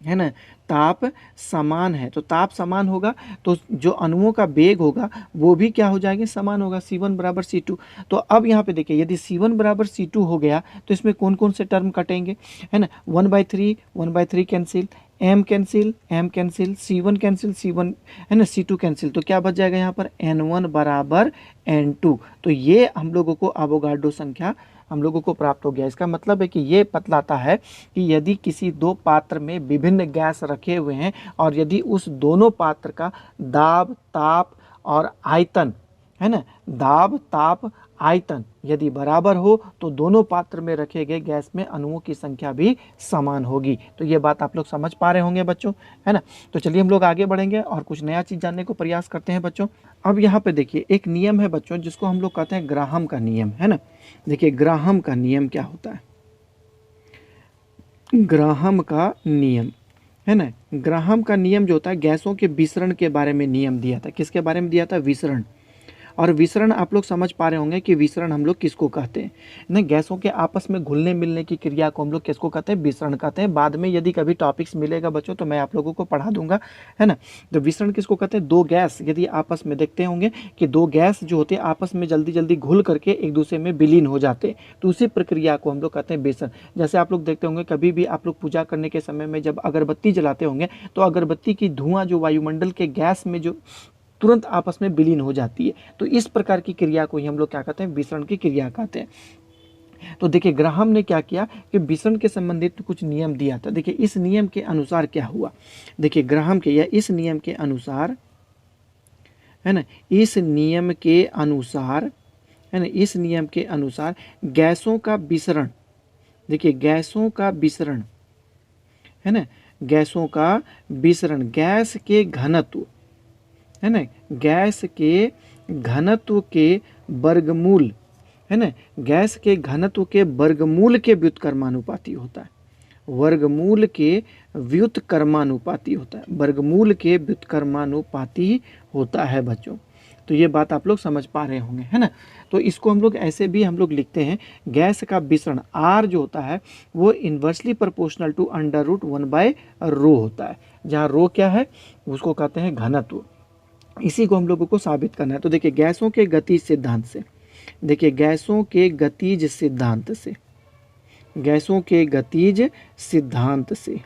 है ना, ताप समान है। तो ताप समान होगा तो जो अणुओं का वेग होगा वो भी क्या हो जाएंगे, समान होगा, C1 बराबर C2। तो अब यहाँ पे देखिए यदि C1 बराबर C2 हो गया तो इसमें कौन कौन से टर्म कटेंगे, है ना, 1/3 cancel, m cancel, C1 cancel, C1 है ना, C2 कैंसिल। तो क्या बच जाएगा यहाँ पर n1 बराबर n2। तो ये हम लोगों को अवोगाड्रो संख्या हम लोगों को प्राप्त हो गया। इसका मतलब है कि ये बतलाता है कि यदि किसी दो पात्र में विभिन्न गैस रखे हुए हैं और यदि उस दोनों पात्र का दाब, ताप और आयतन, है ना, दाब, ताप, आयतन यदि बराबर हो तो दोनों पात्र में रखे गए गैस में अणुओं की संख्या भी समान होगी। तो ये बात आप लोग समझ पा रहे होंगे बच्चों, है ना। तो चलिए हम लोग आगे बढ़ेंगे और कुछ नया चीज़ जानने को प्रयास करते हैं बच्चों। अब यहाँ पे देखिए एक नियम है बच्चों जिसको हम लोग कहते हैं ग्राहम का नियम, है ना। देखिए ग्राहम का नियम क्या होता है, ग्राहम का नियम, है ना, ग्राहम का नियम जो होता है गैसों के विसरण के बारे में नियम दिया था। किसके बारे में दिया था, विसरण। और विसरण आप लोग समझ पा रहे होंगे कि विसरण हम लोग किसको कहते हैं ना, गैसों के आपस में घुलने मिलने की क्रिया को हम लोग किसको कहते हैं, विसरण कहते हैं। बाद में यदि कभी टॉपिक्स मिलेगा बच्चों तो मैं आप लोगों को पढ़ा दूंगा, है ना। तो विसरण किसको कहते हैं, दो गैस यदि आपस में देखते होंगे कि दो गैस जो होते हैं आपस में जल्दी जल्दी घुल करके एक दूसरे में विलीन हो जाते हैं, तो उसी प्रक्रिया को हम लोग कहते हैं विसरण। जैसे आप लोग देखते होंगे कभी भी आप लोग पूजा करने के समय में जब अगरबत्ती जलाते होंगे तो अगरबत्ती की धुआं जो वायुमंडल के गैस में जो तुरंत आपस में विलीन हो जाती है, तो इस प्रकार की क्रिया को ही हम लोग क्या कहते हैं, विसरण की क्रिया कहते हैं। तो देखिए ग्राहम ने क्या किया कि विसरण के संबंधित कुछ नियम दिया था। देखिए इस नियम के अनुसार क्या हुआ, देखिए ग्राहम के या इस नियम के अनुसार, है ना, इस नियम के अनुसार, है ना, इस नियम के अनुसार गैसों का विसरण, देखिए गैसों का विसरण, है ना, गैसों का विसरण गैस के घनत्व, है ना, गैस के घनत्व के वर्गमूल, है ना, गैस के घनत्व के वर्गमूल के व्युत्क्रमानुपाती होता है, वर्गमूल के व्युत्क्रमानुपाती होता है, वर्गमूल के व्युत्क्रमानुपाती होता है बच्चों। तो ये बात आप लोग समझ पा रहे होंगे, है ना। तो इसको हम लोग ऐसे भी हम लोग लिखते हैं, गैस का विसरण R जो होता है वो इन्वर्सली प्रोपोर्शनल टू √1/ρ होता है, जहाँ रो क्या है उसको कहते हैं घनत्व। इसी को हम लोगों को साबित करना है। तो देखिए गैसों के गतिज सिद्धांत से, देखिए गैसों के गतिज सिद्धांत से, गैसों के गतिज सिद्धांत से,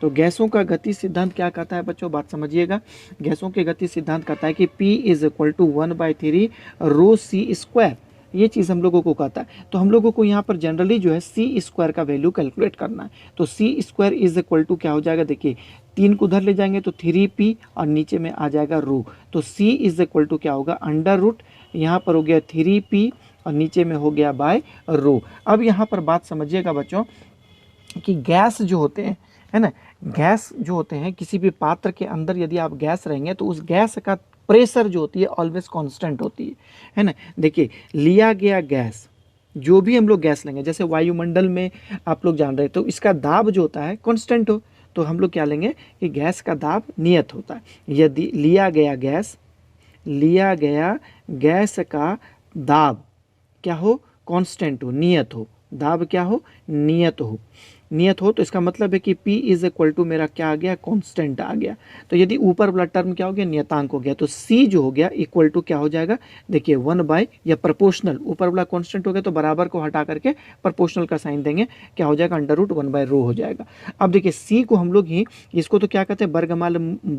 तो गैसों का गतिज सिद्धांत क्या कहता है बच्चों, बात समझिएगा। गैसों के गतिज सिद्धांत कहता है कि P = 1/3 ρc², ये चीज़ हम लोगों को कहता है। तो हम लोगों को यहाँ पर जनरली जो है C² का वैल्यू कैलकुलेट करना है। तो C² = क्या हो जाएगा, देखिए 3 को उधर ले जाएंगे तो 3p और नीचे में आ जाएगा रो। तो C = क्या होगा, √, यहाँ पर हो गया 3p और नीचे में हो गया बाय रो। अब यहाँ पर बात समझिएगा बच्चों कि गैस जो होते हैं, है ना, गैस जो होते हैं किसी भी पात्र के अंदर यदि आप गैस रहेंगे तो उस गैस का प्रेशर जो होती है ऑलवेज कांस्टेंट होती है ना। देखिए लिया गया गैस, जो भी हम लोग गैस लेंगे, जैसे वायुमंडल में आप लोग जान रहे हैं तो इसका दाब जो होता है कांस्टेंट हो, तो हम लोग क्या लेंगे कि गैस का दाब नियत होता है। यदि लिया गया गैस का दाब क्या हो, कांस्टेंट हो, नियत हो, दाब क्या हो, नियत हो, नियत हो, तो इसका मतलब है कि P इज इक्वल टू मेरा क्या आ गया, कांस्टेंट आ गया। तो यदि ऊपर वाला टर्म क्या हो गया, नियतांक हो गया, तो C जो हो गया इक्वल टू क्या हो जाएगा, देखिए 1 बाय या प्रोपोर्शनल, ऊपर वाला कांस्टेंट हो गया तो बराबर को हटा करके प्रोपोर्शनल का साइन देंगे, क्या हो जाएगा, अंडर रूट 1 बाय रो हो जाएगा। अब देखिए C को हम लोग ही, इसको तो क्या कहते हैं,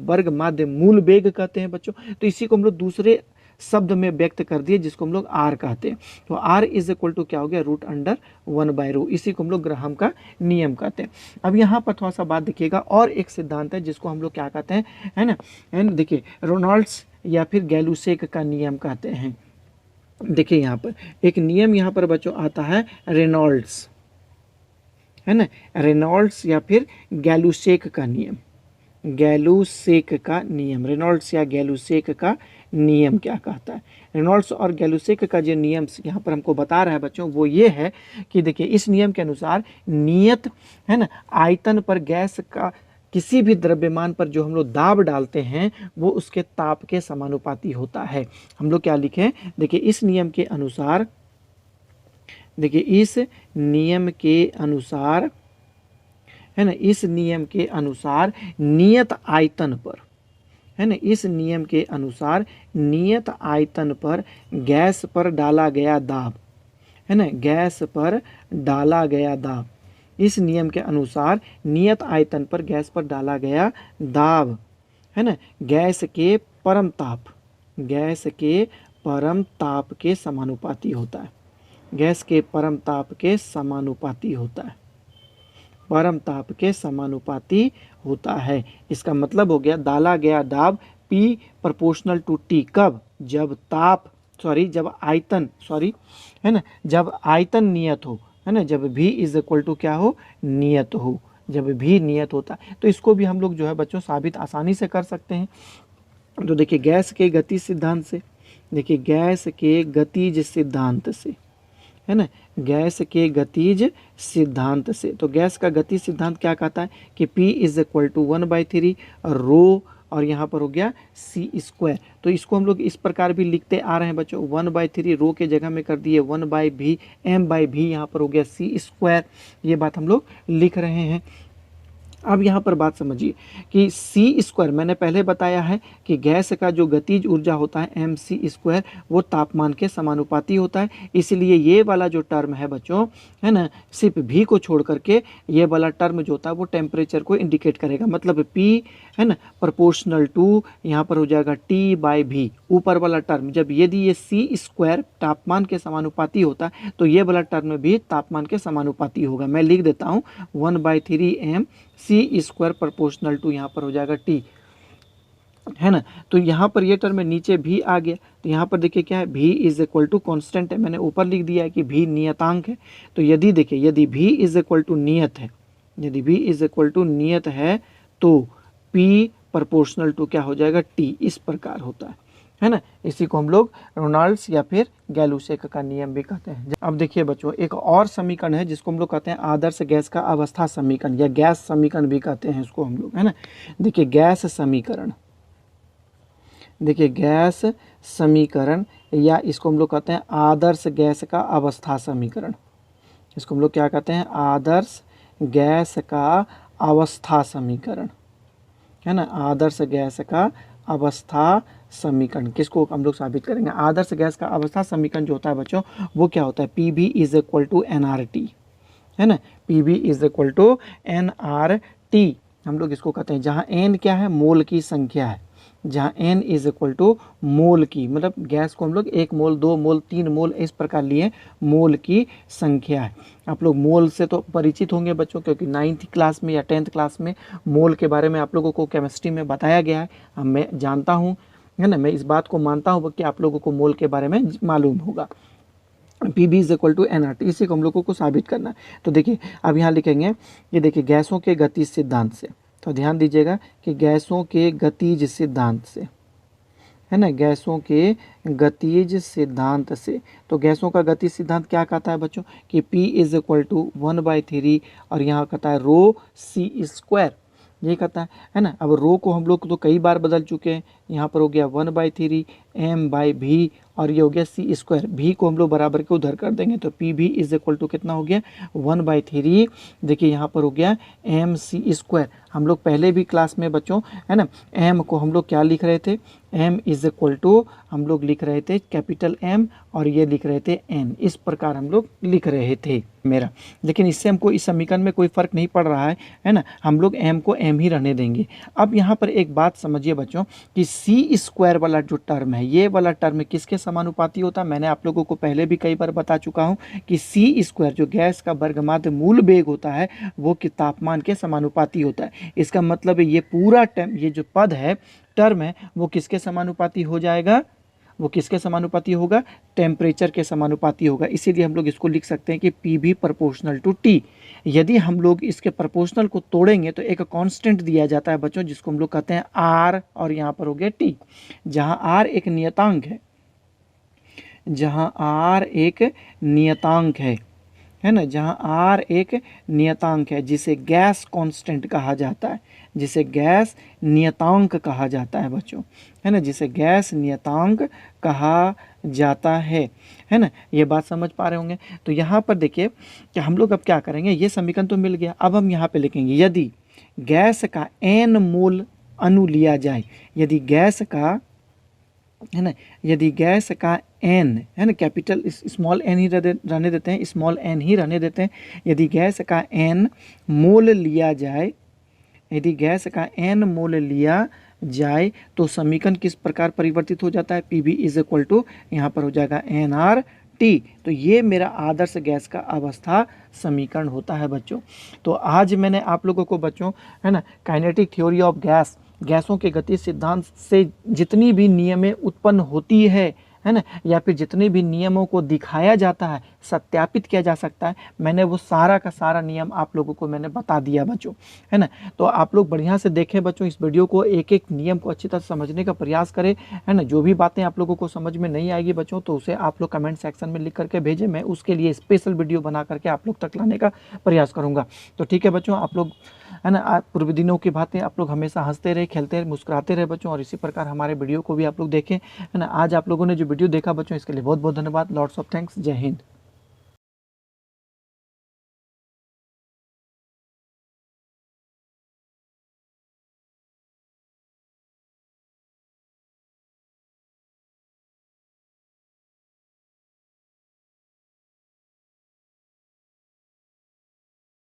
वर्ग माध्य मूल वेग कहते हैं बच्चों, तो इसी को हम लोग दूसरे शब्द में व्यक्त कर दिए जिसको हम लोग आर कहते हैं। तो आर इज इक्वल टू क्या हो गया, रूट अंडर 1 बाय रो, इसी को हम लोग ग्राहम का नियम कहते हैं। अब यहाँ पर थोड़ा सा बात देखिएगा, और एक सिद्धांत है जिसको हम लोग क्या कहते हैं, है ना, देखिए रेनॉल्ड्स या फिर गैलुसेक का नियम कहते हैं। देखिए यहाँ पर एक नियम यहाँ पर बच्चों आता है रेनॉल्ड्स, है ना, रेनॉल्ड्स या फिर गैलुसेक का नियम, गैलुसेक का नियम, रेनॉल्ड्स या गैलुसेक का नियम क्या कहता है। रेनॉल्ड्स और गैलुसेक का जो नियम यहाँ पर हमको बता रहा है बच्चों, वो ये है कि देखिए इस नियम के अनुसार नियत, है ना, आयतन पर गैस का किसी भी द्रव्यमान पर जो हम लोग दाब डालते हैं वो उसके ताप के समानुपाती होता है। हम लोग क्या लिखें, देखिए इस नियम के अनुसार, देखिए इस नियम के अनुसार, है ना, इस नियम के अनुसार नियत आयतन पर, है ना, इस नियम के अनुसार नियत आयतन पर गैस पर डाला गया दाब, है ना, गैस पर डाला गया दाब, इस नियम के अनुसार नियत आयतन पर गैस पर डाला गया दाब, है ना, गैस के परम ताप, गैस के परम ताप के समानुपाती होता है, गैस के परम ताप के समानुपाती होता है, परम ताप के समानुपाती होता है। इसका मतलब हो गया डाला गया दाब P प्रोपोर्शनल टू T, कब, जब ताप, जब आयतन, है ना, जब आयतन नियत हो, है ना, जब V इज इक्वल टू क्या हो, नियत हो, जब भी नियत होता है। तो इसको भी हम लोग जो है बच्चों साबित आसानी से कर सकते हैं। तो देखिए गैस के गति सिद्धांत से, देखिए गैस के गतिज सिद्धांत से, है ना, गैस के गतिज सिद्धांत से, तो गैस का गति सिद्धांत क्या कहता है कि P इज इक्वल टू 1/3 रो, और यहाँ पर हो गया C स्क्वायर। तो इसको हम लोग इस प्रकार भी लिखते आ रहे हैं बच्चों, 1/3 रो के जगह में कर दिए 1/v, m/v, यहाँ पर हो गया C स्क्वायर, ये बात हम लोग लिख रहे हैं। अब यहाँ पर बात समझिए कि C स्क्वायर, मैंने पहले बताया है कि गैस का जो गतिज ऊर्जा होता है mc स्क्वायर, वो तापमान के समानुपाती होता है, इसलिए ये वाला जो टर्म है बच्चों, है ना, सिर्फ v को छोड़ करके ये वाला टर्म जो होता है वो टेम्परेचर को इंडिकेट करेगा, मतलब P, है ना, प्रोपोर्शनल टू, यहाँ पर हो जाएगा T/v, ऊपर वाला टर्म, जब यदि ये C स्क्वायर तापमान के समानुपाती होता है तो ये वाला टर्म भी तापमान के समानुपाती होगा। मैं लिख देता हूँ 1/3 mc स्क्वायर प्रोपोर्शनल टू, यहाँ पर हो जाएगा T, है ना। तो यहाँ पर ये टर्म नीचे भी आ गया, तो यहाँ पर देखिए क्या है, v is equal to constant है, मैंने ऊपर लिख दिया है कि v नियतांक है। तो यदि देखिए यदि v इज इक्वल टू नियत है, यदि v इज इक्वल टू नियत है तो p प्रोपोर्शनल टू क्या हो जाएगा, t, इस प्रकार होता है ना। इसी को हम लोग रेनॉल्ड्स या फिर गैलुसेक का नियम भी कहते हैं। अब देखिए बच्चों एक और समीकरण है जिसको हम लोग कहते हैं आदर्श गैस का अवस्था समीकरण, या गैस समीकरण भी कहते हैं इसको हम लोग, है ना। देखिए गैस समीकरण, देखिए गैस समीकरण, या इसको हम लोग कहते हैं आदर्श गैस का अवस्था समीकरण, इसको हम लोग क्या कहते हैं, आदर्श गैस का अवस्था समीकरण, है ना, आदर्श गैस का अवस्था समीकरण। किसको हम लोग साबित करेंगे, आदर्श गैस का अवस्था समीकरण जो होता है बच्चों वो क्या होता है, PV is equal to nRT, है ना, PV is equal to nRT, हम लोग इसको कहते हैं, जहाँ n क्या है, मोल की संख्या है, जहाँ n इज इक्वल टू मोल की, मतलब गैस को हम लोग 1 मोल 2 मोल 3 मोल इस प्रकार लिए, मोल की संख्या है। आप लोग मोल से तो परिचित होंगे बच्चों, क्योंकि 9th क्लास में या 10th क्लास में मोल के बारे में आप लोगों को केमिस्ट्री में बताया गया है, मैं जानता हूँ, है ना, मैं इस बात को मानता हूँ कि आप लोगों को मोल के बारे में मालूम होगा। PV is equal to nRT, इसी को हम लोगों को साबित करना है। तो देखिए अब यहाँ लिखेंगे, ये देखिए गैसों के गतिज सिद्धांत से, तो ध्यान दीजिएगा कि गैसों के गतिज सिद्धांत से, है ना, गैसों के गतिज सिद्धांत से, तो गैसों का गतिज सिद्धांत क्या कहता है बच्चों कि P इज इक्वल टू 1/3, और यहाँ कहता है रो C स्क्वायर, ये कहता है ना। अब रो को हम लोग तो कई बार बदल चुके हैं, यहाँ पर हो गया 1/3, एम बाई भी, और ये हो गया सी स्क्वायर, भी को हम लोग बराबर के उधर कर देंगे तो पी भी इज इक्वल टू कितना हो गया 1/3। देखिए यहाँ पर हो गया एम सी स्क्वायर। हम लोग पहले भी क्लास में बच्चों है ना एम को हम लोग क्या लिख रहे थे, एम इज इक्वल टू हम लोग लिख रहे थे कैपिटल एम और ये लिख रहे थे एन, इस प्रकार हम लोग लिख रहे थे मेरा। लेकिन इससे हमको इस समीकरण में कोई फर्क नहीं पड़ रहा है ना, हम लोग एम को एम ही रहने देंगे। अब यहाँ पर एक बात समझिए बच्चों कि सी स्क्वायर वाला जो टर्म है, ये वाला टर्म किसके समानुपाती होता है। मैंने आप लोगों को पहले भी कई बार बता चुका हूँ कि सी स्क्वायर जो गैस का वर्गमाध्य मूल वेग होता है वो कि तापमान के समानुपाती होता है। इसका मतलब है ये पूरा टर्म, ये जो पद है टर्म है वो किसके समानुपाती हो जाएगा, वो किसके समानुपाती होगा, टेम्परेचर के समानुपाती होगा। इसीलिए हम लोग इसको लिख सकते हैं कि पी भी प्रोपोर्शनल टू टी। यदि हम लोग इसके प्रोपोर्शनल को तोड़ेंगे तो एक कांस्टेंट दिया जाता है बच्चों जिसको हम लोग कहते हैं आर, और यहाँ पर हो गया टी। जहाँ आर एक नियतांक है, जहाँ आर एक नियतांक है ना, जहाँ आर एक नियतांक है जिसे गैस कांस्टेंट कहा जाता है, जिसे गैस नियतांक कहा जाता है बच्चों, है ना, जिसे गैस नियतांक कहा जाता है ना। ये बात समझ पा रहे होंगे। तो यहाँ पर देखिए कि हम लोग अब क्या करेंगे, ये समीकरण तो मिल गया। अब हम यहाँ पे लिखेंगे यदि गैस का n मोल अणु लिया जाए, यदि गैस का है ना, यदि गैस का n है ना, कैपिटल स्मॉल n ही रहने देते हैं, स्मॉल n ही रहने देते हैं। यदि गैस का n मोल लिया जाए, यदि गैस का n मोल लिया जाए तो समीकरण किस प्रकार परिवर्तित हो जाता है, P V is equal to यहाँ पर हो जाएगा एन आर टी। तो ये मेरा आदर्श गैस का अवस्था समीकरण होता है बच्चों। तो आज मैंने आप लोगों को बच्चों है ना काइनेटिक थ्योरी ऑफ गैस, गैसों के गति सिद्धांत से जितनी भी नियमें उत्पन्न होती है ना, या फिर जितने भी नियमों को दिखाया जाता है, सत्यापित किया जा सकता है, मैंने वो सारा का सारा नियम आप लोगों को मैंने बता दिया बच्चों, है ना। तो आप लोग बढ़िया से देखें बच्चों इस वीडियो को, एक एक नियम को अच्छी तरह समझने का प्रयास करें, है ना। जो भी बातें आप लोगों को समझ में नहीं आएगी बच्चों तो उसे आप लोग कमेंट सेक्शन में लिख करके भेजें, मैं उसके लिए स्पेशल वीडियो बना करके आप लोग तक लाने का प्रयास करूँगा। तो ठीक है बच्चों, आप लोग है ना पूर्व दिनों की बातें आप लोग हमेशा हंसते रहे, खेलते रहे, मुस्कुराते रहे बच्चों, और इसी प्रकार हमारे वीडियो को भी आप लोग देखें, है ना। आज आप लोगों ने जो वीडियो देखा बच्चों इसके लिए बहुत बहुत धन्यवाद। Lots of thanks. जय हिंद।